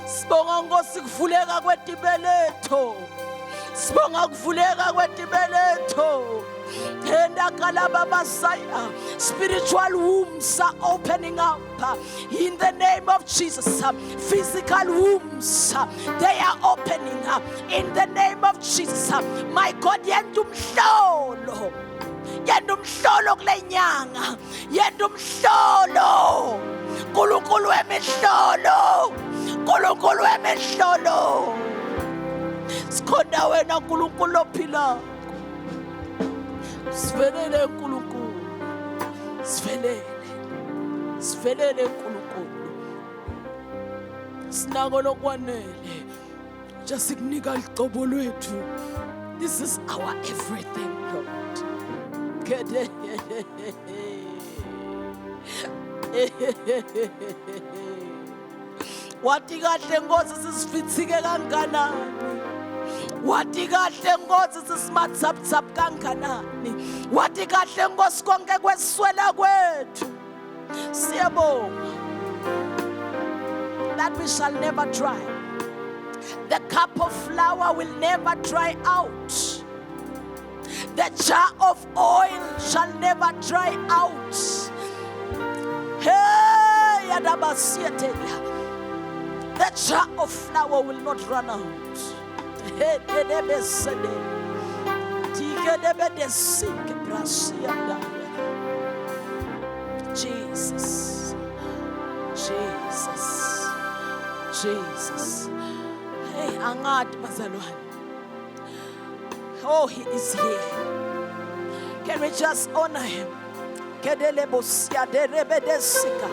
sibonga ngosi kuvuleka kwetibeletho. Spiritual wombs are opening up in the name of Jesus. Physical wombs, they are opening up in the name of Jesus. My God, yendumhlolo kule nyanga, yendumhlolo nkulunkulu wemihlolo. Sikhona wena nkulunkulu ophila. Sivelele nkulunkulu. Sivelele nkulunkulu. Sinako lokwanele. Just sikunika iqobo lwethu. This is our everything, Lord. Kede. Wathi kahle Nkosi sisifithike kanganani. Wathi kahle Nkosi sisimatsaptsap kanganani. Wathi kahle Nkosi konke kweswela kwethu. Siyabonga that we shall never dry. The cup of flour will never dry out. The jar of oil shall never dry out. Hey, Yadabasiete. The jar of flour will not run out. Jesus. Hey, Angad Bazalwan. Oh, he is here. Can we just honor him? Kedelebosia de rebedesika.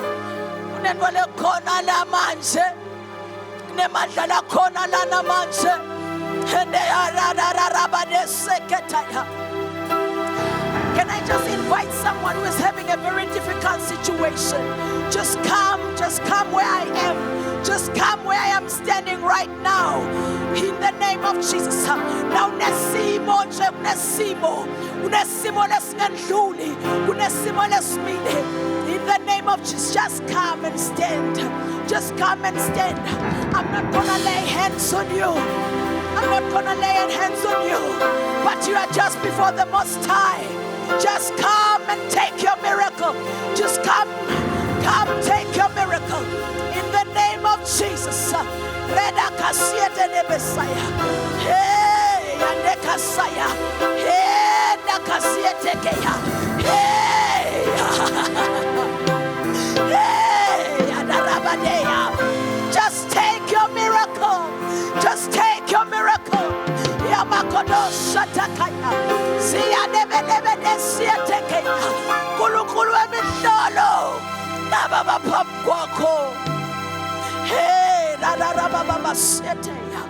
Unenwale kona la manje. Nemadala kona la na manje. Hende aradarabadeseka. Can I just invite someone who is having a very difficult situation? Just come where I am. Just come where I am standing right now. In the name of Jesus. Now unesimo lesngendluli, unesimo lesmile. In the name of Jesus, just come and stand. Just come and stand. I'm not gonna lay hands on you. I'm not gonna lay hands on you. But you are just before the Most High. Just come and take your miracle. Just come take your miracle. In the name of Jesus. Reda kasiete ne Messiah. Hey, ande kasaya. Hey, na kasiete keya. Hey. Hey, adarabadea. Just take your miracle. Just take your miracle. Yamakodo shatakaya. Siya nebe siete keya. Kulukulu emisholo. Nababa papwako. Hey, baba siete ya.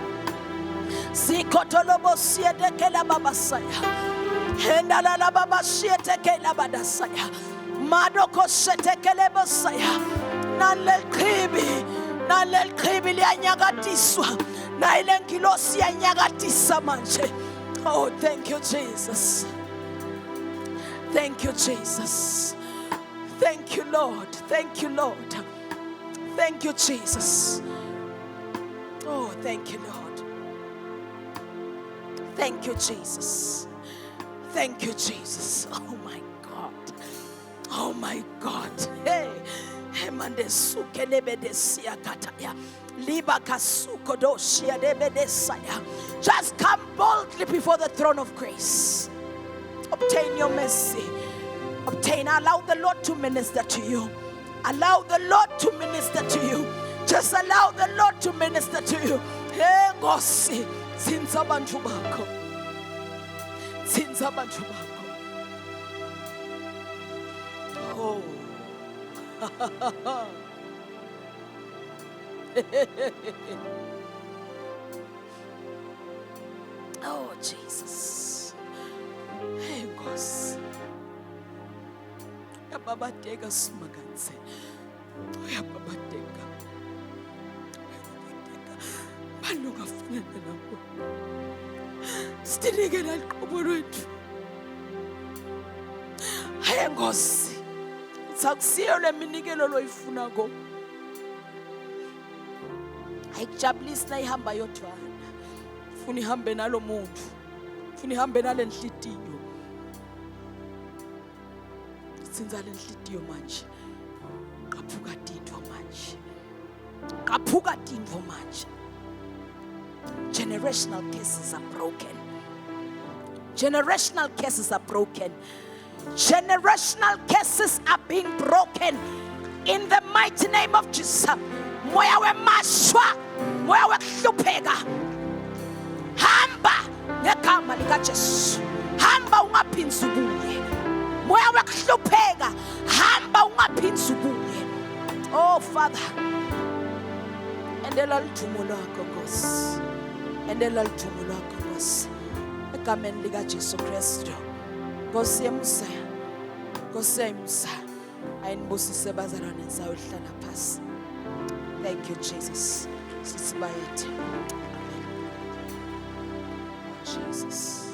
Zikotolobo siete kela baba saya. Henda la baba siete kela bada saya. Madoko siete kele bosaya. Nalel kribi lianyagatiswa. Na ile ngilosi yanyagatisa manje. Oh, thank you, Jesus. Thank you, Jesus. Thank you, Lord. Thank you, Lord. Thank you, Jesus. Oh, thank you, Lord. Thank you, Jesus. Thank you, Jesus. Oh, my God. Oh, my God. Hey. Hemande suke lebedesia kataya. Liba kasuko doshia lebedesaya. Just come boldly before the throne of grace. Obtain your mercy. Allow the Lord to minister to you. Allow the Lord to minister to you. Just allow the Lord to minister to you. Hey, Ngosi, since abantu bakho. Since abantu bakho. Oh. Oh, Jesus. Hey, Ngosi. Yababateka simakanse. Yababateka. Balunga fanele lapho. Sidinike laqobo lwethu. Hey, Ngosi. Sakusiyo leminikelo loyifunako. Ayikujabulisi la ihamba yodwana. Funa ihambe nalo muntu. Funa ihambe nale nhliziyo. Sinza le nhliziyo manje. Qaphuka tindvo manje. Qaphuka tindvo manje. Generational cases are broken. Generational cases are broken. Generational cases are being broken in the mighty name of Jesus. Moya we mashwa, moya we kuhlupheka. Hamba ngegama lika Jesu. Hamba ungaphindzi ubuye. Moya we kuhlupheka, hamba ungaphindzi ubuye. Oh Father, endela lithumo lakho Nkosi. Endela lithumo lakho Nkosi. Egameni lika Jesu Kristu. Nkosi emusa. Nkosi emusa. Ayinibusise bazalwane sayohlala phasi. Thank you, Jesus. Sisibayethe. Jesus.